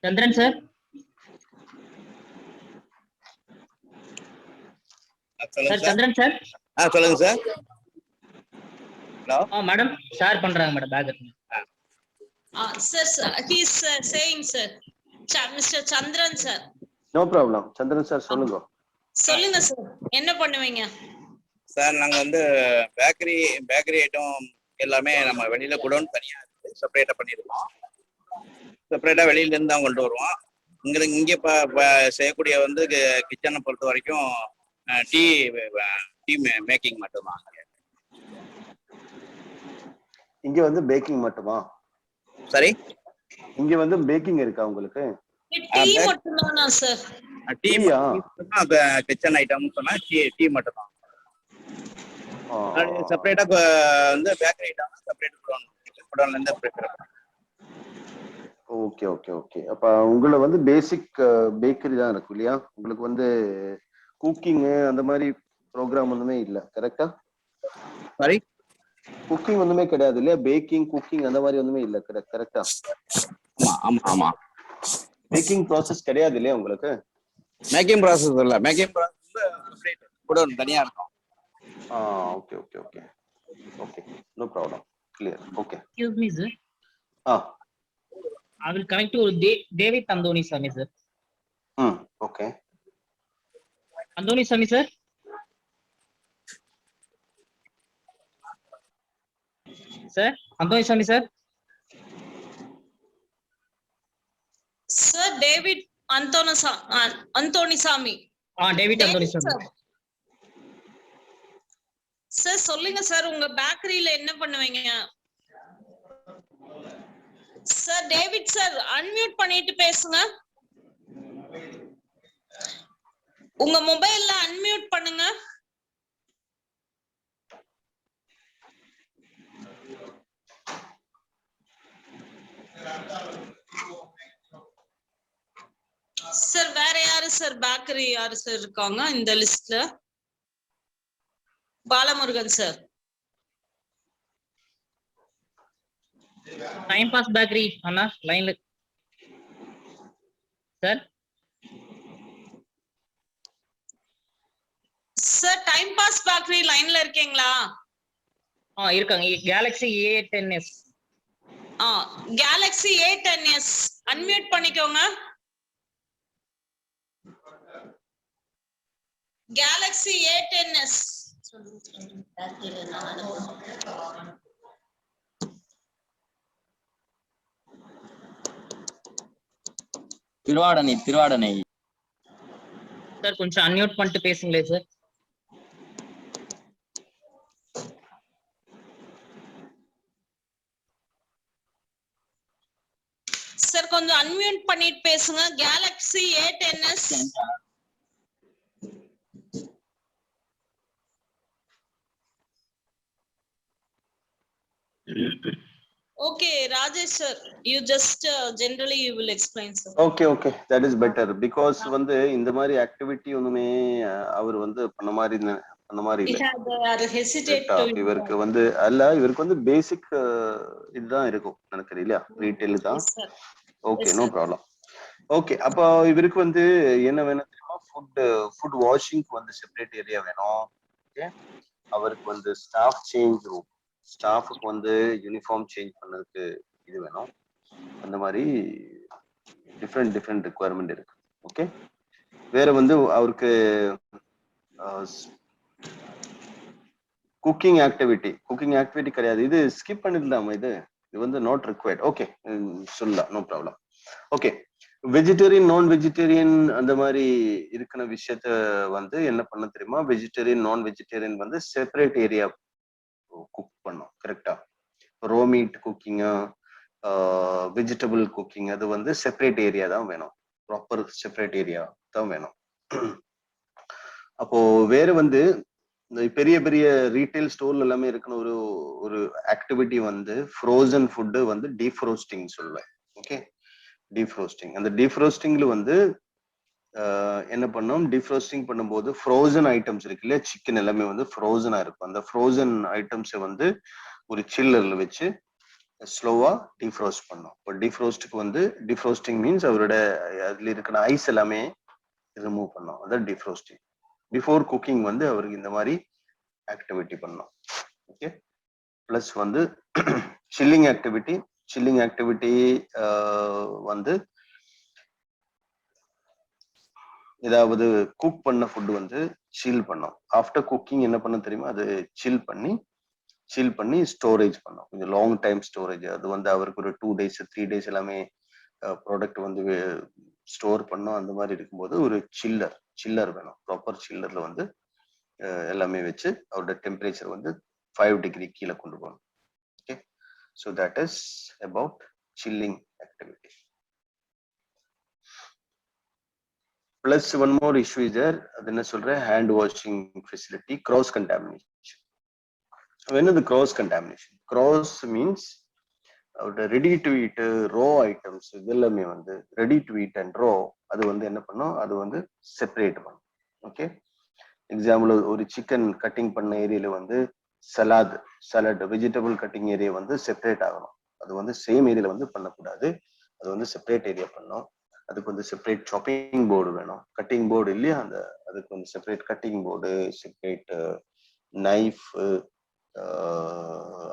Chandran sir. Chandran sir. சொல்லுங்க சார். ஹலோ மேடம், ஷேர் பண்றாங்க madam back. Sir he is saying sir, Mr. Chandran sir. No problem, Chandran sir சொல்லுங்க சார், என்ன பண்ணுவீங்க சார்? நாங்க வந்து பேக்கரி ஐட்டம் எல்லாமே நம்ம வெளியில குடோன் தனியா செப்பரேட்டா பண்ணிருக்கோம். செப்பரேட்டா வெளியில இருந்து தான் கொண்டு வருவோம். இங்க செய்யக்கூடிய வந்து கிச்சனை பொறுத்த வரைக்கும் டீ மேக்கிங் மட்டும்தான். இங்க வந்து பேக்கிங் மட்டுமா? சரி, இங்க வந்து பேக்கிங் இருக்கா உங்களுக்கு? டீ மட்டும்தானா சார்? டீ டீயா? கிச்சன் ஐட்டம் சொன்னா டீ மட்டும் தான். ஆ, செப்பரேட்டா வந்து பேக்கரி ஐட்டம் செப்பரேட் குடோன்ல இருந்து ப்ரிப்பேர். Okay okay okay. அப்ப உங்களை வந்து பேசிக் பேக்கரி தான் இருக்கும் இல்லையா? உங்களுக்கு வந்து குக்கிங் அந்த மாதிரி ப்ரோக்ராம் ஒண்ணுமே இல்லை, கரெக்டா? சாரி, குக்கிங் ஒண்ணுமே கிடையாது இல்லையா? பேக்கிங் குக்கிங் அந்த மாதிரி ஒண்ணுமே இல்லை, கரெக்டா? ஆமா ஆமா ஆமா. பேக்கிங் ப்ராசஸ் கிடையாது இல்லையா உங்களுக்கு? மேக்கிங் ப்ராசஸ் இல்ல, மேக்கிங் ப்ராசஸ் செப்பரேட் குடோன் தனியா இருக்கும். Okay okay okay okay, no problem, clear. Okay. Excuse me, sir. ஆ, I will connect to David Andonysamy, sir. Okay. Andonysamy, sir. Sir, Andonysamy, sir. Sir David Anthonysamy. David Andonysamy. Sir சொல்லுங்க சார், உங்க பேக்கரியில என்ன பண்ணுவீங்க? சார் டேவிட் சார் அன்மியூட் பண்ணிட்டு பேசுங்க. உங்க மொபைல்ல அன்மியூட் பண்ணுங்க. சார் வேற யாரு சார் பேக்கரி யாரு சார் இருக்காங்க இந்த லிஸ்ட்ல? Balamurugan sir. Time Pass Bakery, Anna, line. Sir. Sir time pass bakery லைன்ல இருக்கீங்களா? இருக்காங்க. Galaxy A10s. Galaxy A10s unmute பண்ணிக்கோங்க. Galaxy A10s. திருவாடனை. சார் கொஞ்சம் அன்மியூட் பண்ணிட்டு பேசுங்களே சார். சார் கொஞ்சம் அன்மியூட் பண்ணிட்டு பேசுங்க. Galaxy A10s. Okay, Rajesh sir, you just generally you will explain sir. Okay, that is better because வந்து இந்த மாதிரி ஆக்டிவிட்டி ஒண்ணுமே அவர் வந்து பண்ண மாதிரி இல்ல. இவருக்கு வந்து இவருக்கு வந்து பேசிக் இதுதான் இருக்கும் எனக்கு இல்லையா? ரீட்டைல் தான். Okay, no problem. ஓகே, அப்போ இவருக்கு வந்து என்ன வேணும் தெரியுமா? ஃபுட் வாஷிங்க்கு வந்து செப்பரேட் ஏரியா வேணும். ஓகே, அவருக்கு வந்து ஸ்டாஃப் சேஞ்ச் ரூம், ஸ்டாஃபுக்கு வந்து யூனிஃபார்ம் சேஞ்ச் பண்ணதுக்கு இது வேணும். அந்த மாதிரி டிஃப்ரெண்ட் ரிக்குவயர்மெண்ட் இருக்கு. ஓகே, வேற வந்து அவருக்கு குக்கிங் ஆக்டிவிட்டி கிடையாது. இது ஸ்கிப் பண்ணிடலாமா? இது வந்து நாட் ரிக்வயர்ட். ஓகே, சொல்லலாம், no problem. Okay, vegetarian non vegetarian அந்த மாதிரி இருக்கிற விஷயத்த வந்து என்ன பண்ண தெரியுமா? வெஜிடேரியன் நான் வெஜிடேரியன் வந்து செப்பரேட் ஏரியா குக் பண்ணோம், கரெக்டா? ரோ மீட் குக்கிங்கா வெஜிடபிள் குக்கிங் அது வந்து செப்பரேட் ஏரியா தான் வேணும். ப்ராப்பர் செப்பரேட் ஏரியா தான் வேணும். அப்போ வேற வந்து இந்த பெரிய பெரிய ரீட்டைல் ஸ்டோர்ல எல்லாமே இருக்கணும் ஒரு ஆக்டிவிட்டி வந்து ஃப்ரோசன் ஃபுட்டு வந்து டீஃப்ரோஸ்டிங் சொல்லுவேன். ஓகே, டீஃப்ரோஸ்டிங். அந்த டீஃப்ரோஸ்டிங்ல வந்து என்ன பண்ணோம்? டீஃப்ரோஸ்டிங் பண்ணும்போது ஃப்ரோசன் ஐட்டம்ஸ் இருக்கு இல்லையா? சிக்கன் எல்லாமே வந்து ஃப்ரோசனா இருக்கும். அந்த ஃப்ரோசன் ஐட்டம்ஸை வந்து ஒரு சில்லர்ல வச்சு ஸ்லோவா டீஃப்ரோஸ்ட் பண்ணோம். இப்போ டீஃப்ரோஸ்டுக்கு வந்து டீஃப்ரோஸ்டிங் மீன்ஸ் அவரோட அதுல இருக்கிற ஐஸ் எல்லாமே ரிமூவ் பண்ணோம். அதான் டீஃப்ரோஸ்டிங். பிஃபோர் குக்கிங் வந்து அவருக்கு இந்த மாதிரி ஆக்டிவிட்டி பண்ணோம். ஓகே, பிளஸ் வந்து சில்லிங் ஆக்டிவிட்டி வந்து ஏதாவது குக் பண்ண ஃபுட் வந்து சில் பண்ணோம். ஆஃப்டர் குக்கிங் என்ன பண்ண தெரியுமா? அது சில் பண்ணி ஸ்டோரேஜ் பண்ணோம். கொஞ்சம் லாங் டைம் ஸ்டோரேஜ். அது வந்து அவருக்கு ஒரு 2 days 3 days எல்லாமே ப்ராடக்ட் வந்து ஸ்டோர் பண்ணோம். அந்த மாதிரி இருக்கும்போது ஒரு சில்லர் வேணும். ப்ராப்பர் சில்லர்ல வந்து எல்லாமே வச்சு அவரோட டெம்பரேச்சர் வந்து 5 degree கீழே கொண்டு போகணும். Okay, So that is about chilling activity. Plus one more issue is there, adena solra hand washing facility, cross contamination. When is the cross contamination? Cross means ready to eat raw items இதெல்லாமே வந்து ready to eat and raw அது வந்து என்ன பண்ணும், அது வந்து செப்பரேட் பண்ணும். ஓகே, எக்ஸாம்பிள் ஒரு சிக்கன் கட்டிங் பண்ண ஏரியால வந்து சலாட் வெஜிடபிள் கட்டிங் ஏரியா வந்து செப்பரேட் ஆகணும். அது வந்து சேம் ஏரியால வந்து பண்ணக்கூடாது, அது வந்து செப்பரேட் ஏரியா பண்ணணும். அதுக்கு வந்து செப்பரேட் சாப்பிங் போர்டு வேணும். கட்டிங் போர்டு இல்லையா, அந்த அதுக்கு வந்து separate cutting board, separate knife,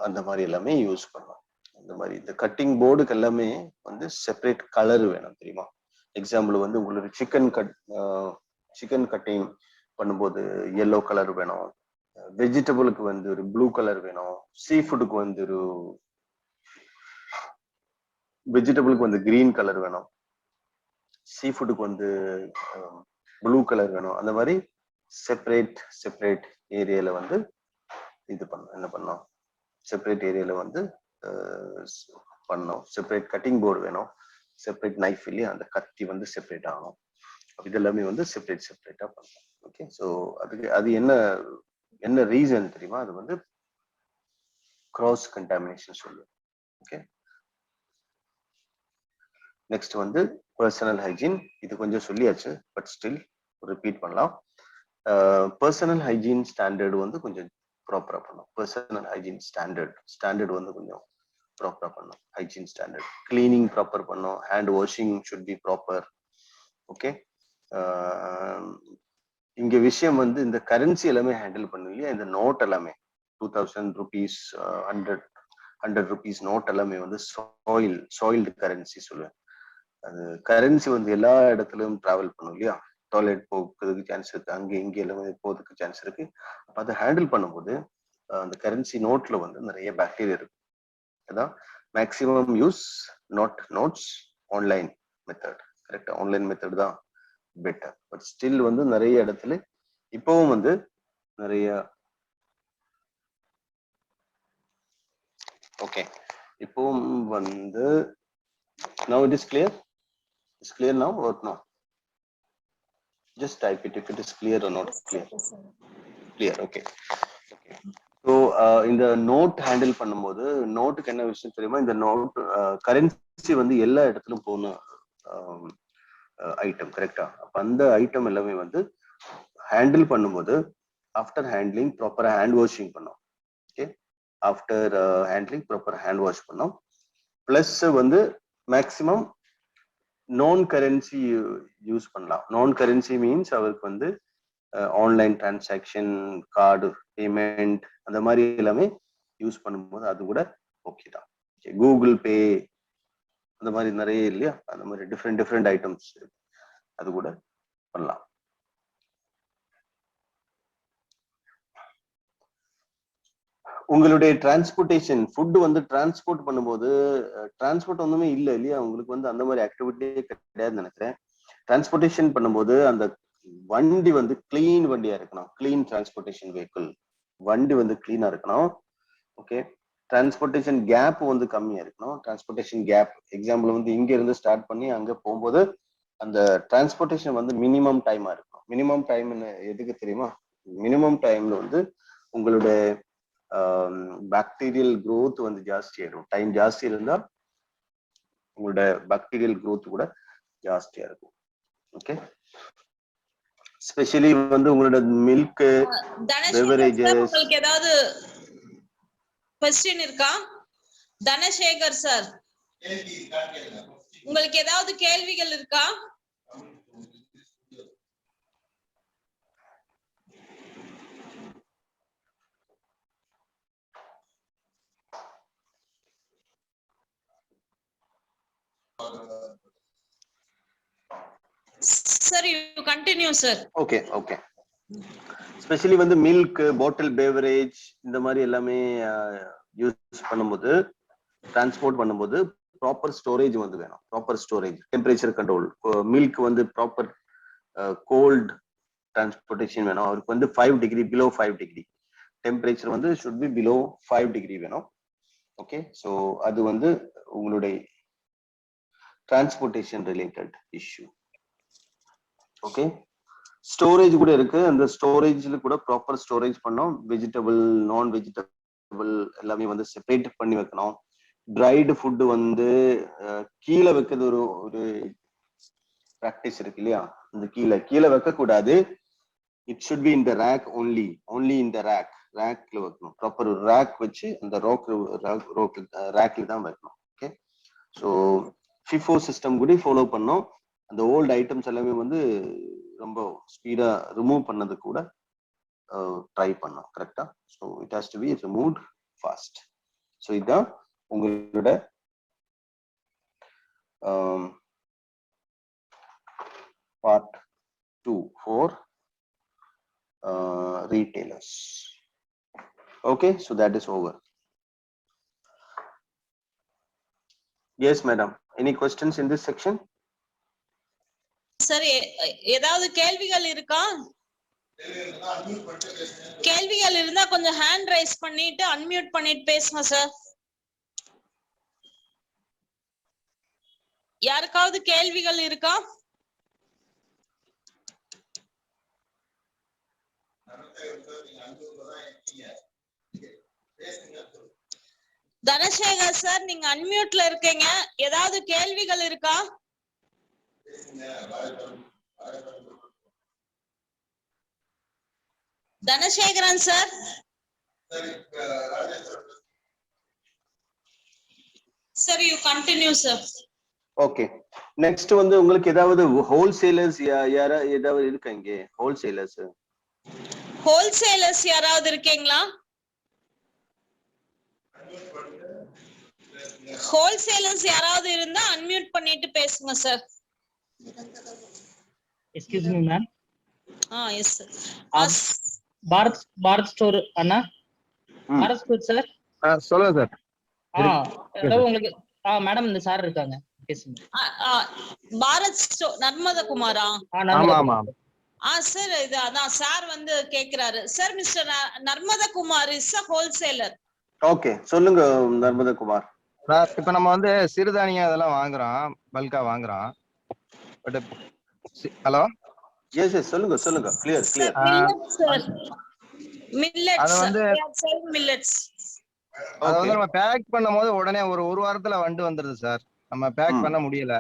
அந்த மாதிரி எல்லாமே யூஸ் பண்ணலாம். அந்த மாதிரி இந்த கட்டிங் போர்டுக்கு எல்லாமே வந்து செப்பரேட் கலர் வேணும் தெரியுமா. எக்ஸாம்பிள் வந்து உங்களுக்கு சிக்கன் கட்டிங் பண்ணும்போது எல்லோ கலர் வேணும், வெஜிடபிளுக்கு வந்து ஒரு ப்ளூ கலர் வேணும், சீ ஃபுட்டுக்கு வந்து ஒரு வெஜிடபிளுக்கு வந்து கிரீன் கலர் வேணும், சீ ஃபுட்டுக்கு வந்து ப்ளூ கலர் வேணும். அந்த மாதிரி செப்பரேட் ஏரியால வந்து இது பண்ணணும். என்ன பண்ணோம், செப்பரேட் ஏரியால வந்து பண்ணோம். செப்பரேட் கட்டிங் போர்டு வேணும், செப்பரேட் நைஃப் இல்லையா, அந்த கத்தி வந்து செப்பரேட் ஆகணும். இது எல்லாமே வந்து செப்பரேட்டா பண்ணணும். ஓகே, ஸோ அது என்ன ரீசன் தெரியுமா, அது வந்து கிராஸ் கண்டாமினேஷன் சொல்லுவோம். ஓகே, நெக்ஸ்ட் வந்து பர்சனல் ஹைஜீன். இது கொஞ்சம் சொல்லியாச்சு, பட் ஸ்டில் ரிப்பீட் பண்ணலாம். பர்சனல் ஹைஜீன் ஸ்டாண்டர்டு வந்து கொஞ்சம் ப்ராப்பரா பண்ணணும். பர்சனல் ஹைஜீன் ஸ்டாண்டர்ட் வந்து கொஞ்சம் ப்ராப்பரா பண்ணணும். ஹைஜீன் ஸ்டாண்டர்ட், கிளீனிங் ப்ராப்பர் பண்ணணும், hand washing should be proper. Okay, இங்க விஷயம் வந்து இந்த கரன்சி எல்லாமே ஹேண்டில் பண்ணும் இல்லையா, இந்த நோட் எல்லாமே 2000 rupees 100 rupees நோட் எல்லாமே வந்து சாயில்டு கரன்சி சொல்லுவேன். அது கரன்சி வந்து எல்லா இடத்துலயும் டிராவல் பண்ணும் இல்லையா, டாய்லெட் போகிறதுக்கு சான்ஸ் இருக்கு, அங்கே இங்கே எல்லாமே போகிறதுக்கு சான்ஸ் இருக்கு. அப்போ அதை ஹேண்டில் பண்ணும்போது அந்த கரன்சி நோட்ல வந்து நிறைய பாக்டீரியா இருக்கு. அதான் maximum use notes online method. கரெக்டா, ஆன்லைன் மெத்தட் தான் பெட்டர். பட் ஸ்டில் வந்து நிறைய இடத்துல இப்பவும் வந்து நிறைய ஓகே, இப்பவும் வந்து now it is clear. It's clear now or no? Just type it if it is clear or not clear. Clear, okay. So இந்த நோட் ஹேண்டில் பண்ணும்போது நோட்டுக்கு என்ன விஷயம் தெரியுமா, இந்த நோட் கரன்சி வந்து எல்லா இடத்துலும் போகணும் ஐட்டம். கரெக்டா, அப்ப அந்த ஐட்டம் எல்லாமே வந்து ஹேண்டில் பண்ணும்போது ஆஃப்டர் ஹேண்ட்லிங் ப்ராப்பரா ஹேண்ட் வாஷிங் பண்ணோம். Okay, after handling proper hand wash பண்ணோம். பிளஸ் வந்து மேக்சிமம் நான் கரன்சி யூஸ் பண்ணலாம். நான் கரன்சி மீன்ஸ் அவருக்கு வந்து ஆன்லைன் டிரான்சாக்ஷன், கார்டு பேமெண்ட், அந்த மாதிரி எல்லாமே யூஸ் பண்ணும்போது அது கூட ஓகே தான். கூகுள் பே அந்த மாதிரி நிறைய இல்லையா, அந்த மாதிரி டிஃப்ரெண்ட் ஐட்டம்ஸ் அது கூட பண்ணலாம். உங்களுடைய டிரான்ஸ்போர்டேஷன் ஃபுட் வந்து டிரான்ஸ்போர்ட் பண்ணும்போது டிரான்ஸ்போர்ட் ஒன்றுமே இல்லை இல்லையா, உங்களுக்கு வந்து அந்த மாதிரி ஆக்டிவிட்டியே கிடையாதுன்னு நினைக்கிறேன். டிரான்ஸ்போர்டேஷன் பண்ணும்போது அந்த வண்டி வந்து கிளீன் வண்டியா இருக்கணும். கிளீன் டிரான்ஸ்போர்டேஷன் வெஹிக்கிள், வண்டி வந்து கிளீனா இருக்கணும். ஓகே, டிரான்ஸ்போர்டேஷன் கேப் வந்து கம்மியா இருக்கணும். டிரான்ஸ்போர்டேஷன் கேப் எக்ஸாம்பிள் வந்து இங்க இருந்து ஸ்டார்ட் பண்ணி அங்க போகும்போது அந்த டிரான்ஸ்போர்டேஷன் வந்து மினிமம் டைமா இருக்கும். மினிமம் டைம்னு எதுக்கு தெரியுமா, மினிமம் டைம்ல வந்து உங்களுடைய பாக்டீரியல் growth வந்து ஜாஸ்தி ஆயிடும். டைம் ஜாஸ்தி இருந்தா உங்களோட பாக்டீரியல் growth கூட ஜாஸ்தியா இருக்கும். ஓகே, ஸ்பெஷலி வந்து உங்களோட மில்க் பெவரேஜஸ். உங்களுக்கு ஏதாவது क्वेश्चन இருக்கா தனசேகர் சார்? உங்களுக்கு ஏதாவது கேள்விகள் இருக்கா? Sir, you continue, sir. Okay. Specially வந்து மில்க், பாட்டில் பேவரேஜ் இந்த மாதிரி எல்லாமே யூஸ் பண்ணும்போது, டிரான்ஸ்போர்ட் பண்ணும்போது ப்ராப்பர் ஸ்டோரேஜ் வந்து வேணும். Proper storage, temperature control. Milk வந்து ப்ராப்பர் கோல்ட் டிரான்ஸ்போர்டேஷன் வேணும். அவருக்கு வந்து 5 டிகிரி, பிலோ 5 டிகிரி டெம்பரேச்சர் வந்து ஷுட் பி பிலோ 5 டிகிரி வேணும். ஓகே, ஸோ அது வந்து உங்களுடைய transportation related issue. Okay, storage கூட இருக்கு. அந்த ஸ்டோரேஜ்ல கூட ப்ராப்பர் ஸ்டோரேஜ் பண்ணோம். வெஜிடபிள், நான் வெஜிடபிள் எல்லாமே வந்து செப்பரேட் பண்ணி வைக்கணும். ட்ரைடு ஃபுட்டு வந்து கீழே வைக்கிறது ஒரு ப்ராக்டிஸ் இருக்கு இல்லையா? அந்த கீழே வைக்க கூடாது. It should be in the rack only in the ரேக்ல வைக்கணும். ப்ராப்பர் ஒரு ரேக் வச்சு அந்த ரேக்ல தான் வைக்கணும். ஓகே, ஸோ FIFO சிஸ்டம் கூட ஃபாலோ பண்ணோம். அந்த ஓல்டு ஐட்டம்ஸ் எல்லாமே வந்து ரொம்ப ஸ்பீடா ரிமூவ் பண்ணது கூட ட்ரை பண்ணோம். கரெக்டா? So it has to be removed fast. So இதுதான் உங்களோட part 2 for retailers. Okay, so that is over. Yes madam, any questions in this section? Sir ஏதாவது கேள்விகள் இருக்கா? கேள்விகள் இருந்தா கொஞ்சம் ஹேண்ட் ரைஸ் பண்ணிட்டு அன்மியூட் பண்ணிட்டு பேசுங்க சார். யாருக்காவது கேள்விகள் இருக்கா? தனசேகர் சார், நீங்க அன்மியூட்ல இருக்கீங்க. ஏதாவது கேள்விகள் இருக்கா? Dhanasekaran sir. Sir you continue sir. Okay, next வந்து உங்களுக்கு ஏதாவது ஹோல்சேலர்ஸ் ஏதாவது இருக்கா? இங்கே ஹோல்சேலர்ஸ் யாராவது இருக்கீங்களா? ஹோல்சேலர்ஸ் யாராவது இருந்தா அன்மியூட் பண்ணிட்டு பேசுங்க sir. Excuse me ma'am. Yes sir. Bharat store அண்ணா. Bharat store sir. சொல்லுங்க சார். ஏதோ உங்களுக்கு மேடம் இந்த சார் இருக்காங்க, பேசுங்க. பாரத் ஸ்டோர் நர்மதா குமாரா? ஆமா ஆமா. சார் இது அதான் சார் வந்து கேக்குறாரு sir. Mister Narmada Kumar is a wholesaler. ஓகே, சொல்லுங்க நர்மதா குமார். சார், இப்ப நம்ம வந்து சிறுதானியம் இதெல்லாம் வாங்குறோம், பல்கா வாங்குறோம். பட் ஹலோ, எஸ் சொல்லுங்க கிளியர். மில்லட்ஸ். அது வந்து மில்லட்ஸ். அத வந்து நம்ம பேக் பண்ணும்போது உடனே ஒரு வாரத்துல வந்துருது சார். நம்ம பேக் பண்ண முடியல,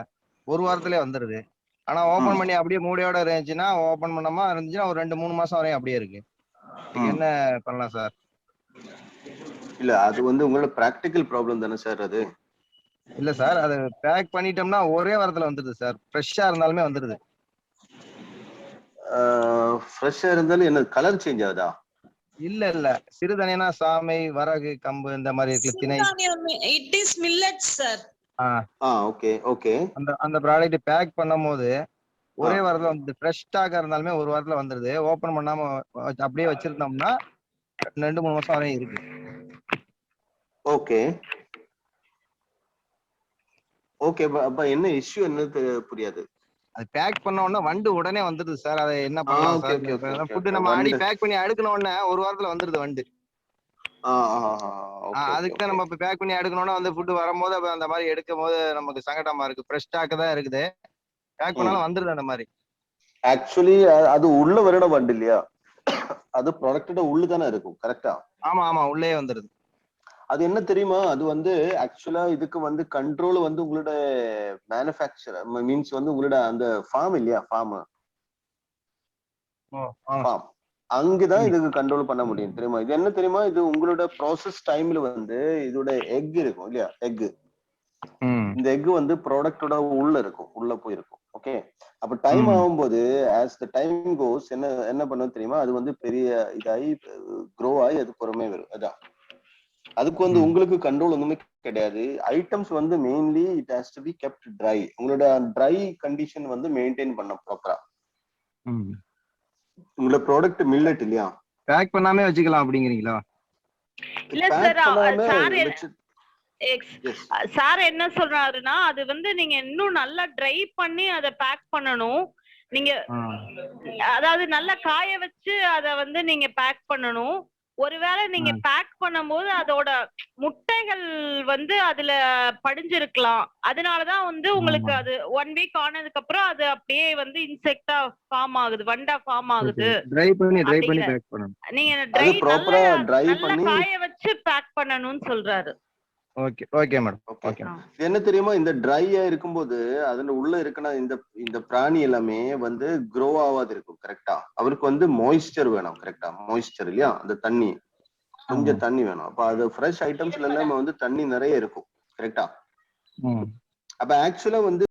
ஒரு வாரத்திலே வந்துருது. ஆனா ஓபன் பண்ணி அப்படியே மூடியோட இருந்துச்சுன்னா, ஓபன் பண்ணாம இருந்துச்சுன்னா ஒரு 2-3 மாசம் வரையும் அப்படியே இருக்கு. என்ன பண்ணலாம் சார்? இல்ல, அது வந்து உங்களோட பிராக்டிகல் ப்ராப்ளம் தானே சார் அது? இல்ல சார், அது பேக் பண்ணிட்டோம்னா ஒரே வாரத்துல வந்துருது சார். ஃப்ரெஷ்ஷா இருந்தாலுமே வந்துருது. ஃப்ரெஷ்ஷா இருந்தாலும் என்ன கலர் சேஞ்ச் ஆகுதா? இல்ல சிறுதானியம்னா சாமை, வரகு, கம்பு இந்த மாதிரி இருக்கு. திணை. It is millets sir. Okay. அந்த ப்ராடக்ட் பேக் பண்ணும்போது ஒரே வாரத்துல வந்து ஃப்ரெஷ் ஸ்டாக்கா இருந்தாலுமே ஒரு வாரத்துல வந்துருது. ஓபன் பண்ணாம அப்படியே வச்சிருந்தோம்னா 2-3 மாசம் வரையும் இருக்கு. ஓகே, அப்ப என்ன இஷ்யூ என்னது புரியாது. அது பேக் பண்ண உடனே உடனே வந்துருது சார். அதை என்ன பண்ணலாம் சார்? ஃபுட் நம்ம ஆடி பேக் பண்ணி அடுக்கன உடனே ஒரு வாரத்துல வந்துருது வண்டு. அதுக்கு தான் நம்ம இப்ப பேக் பண்ணி எடுக்கணும்னா வந்து ஃபுட் வரும்போது அந்த மாதிரி எடுக்கும் போது நமக்கு சங்கடமா இருக்கு. ஃப்ரெஷ் ஸ்டாக் தான் இருக்குது, பேக் பண்ணாலும் வந்துருது அந்த மாதிரி. ஆக்சுவலி அது உள்ள வரட வண்டு இல்லையா? அது ப்ராடக்ட்டோட உள்ள தானே இருக்கும். கரெக்டா? ஆமா, உள்ளே வந்துருது. அது என்ன தெரியுமா? அது வந்து ஆக்சுவலா இதுக்கு வந்து கண்ட்ரோல் வந்து உங்களோட மேனுஃபேக்சர் மீன்ஸ் வந்து உங்களோட அந்த ஃபார்ம் இல்லையா? ஃபார்ம் அங்கதான் இதுக்கு கண்ட்ரோல் பண்ண முடியும். தெரியுமா? இது என்ன தெரியுமா? இது உங்களோட ப்ராசஸ் டைம்ல வந்து இதோட எக் இருக்கும் இல்லையா? இந்த எக் வந்து ப்ராடக்டோட உள்ள இருக்கும், உள்ள போயிருக்கும். ஓகே, அப்ப டைம் ஆகும்போது ஆஸ் த டைம் கோஸ் என்ன பண்ணும் தெரியுமா? அது வந்து பெரிய இதாகி க்ரோ ஆகி அது பொறுமை வரும். அதான் அதுக்கு வந்து உங்களுக்கு கண்ட்ரோல் ஒண்ணுமே கிடையாது. ஐட்டம்ஸ் வந்து mainly it has to be kept try. உங்களோட ட்ரை கண்டிஷன் வந்து மெயின்டைன் பண்ண ப்ராப்பரா. உங்களோட ப்ராடக்ட் மில்லட் இல்லையா? பேக் பண்ணாமே வச்சுக்கலாம் அப்படிங்கிறீங்களா? இல்ல சார் என்ன சொல்றாருன்னா, அது வந்து நீங்க இன்னும் நல்லா ட்ரை பண்ணி அதை பேக் பண்ணணும். நீங்க அதாவது நல்லா காய வச்சு அதை வந்து நீங்க பேக் பண்ணணும். ஒருவேளை நீங்க பேக் பண்ணும்போது அதோட முட்டைகள் வந்து அதுல படிஞ்சிருக்கலாம். அதனாலதான் வந்து உங்களுக்கு அது 1 வீக் ஆனதுக்கு அப்புறம் அது அப்படியே வந்து இன்செக்டா ஃபார்ம் ஆகுது, வண்டா ஃபார்ம் ஆகுது. ட்ரை பண்ணி பேக் பண்ணணும். நீங்க அது ப்ராப்பரா ட்ரை நல்லா பண்ணி காய வச்சு பேக் பண்ணணும்னு சொல்றாரு. Okay madam. ஓகே. என்ன தெரியுமா, இந்த ட்ரையா இருக்கும்போது அதுல உள்ள இருக்குன்னா இந்த பிராணி எல்லாமே வந்து க்ரோ ஆகாது இருக்கும். கரெக்டா? அவருக்கு வந்து மாய்ஸ்சர் வேணும். கரெக்டா? மாய்ஸ்சர் இல்லையா, அந்த தண்ணி கொஞ்சம் தண்ணி வேணும். அப்ப அது ஃப்ரெஷ் ஐட்டம்ஸ்ல எல்லாமே வந்து தண்ணி நிறைய இருக்கும். கரெக்டா? அப்ப ஆக்சுவலா வந்து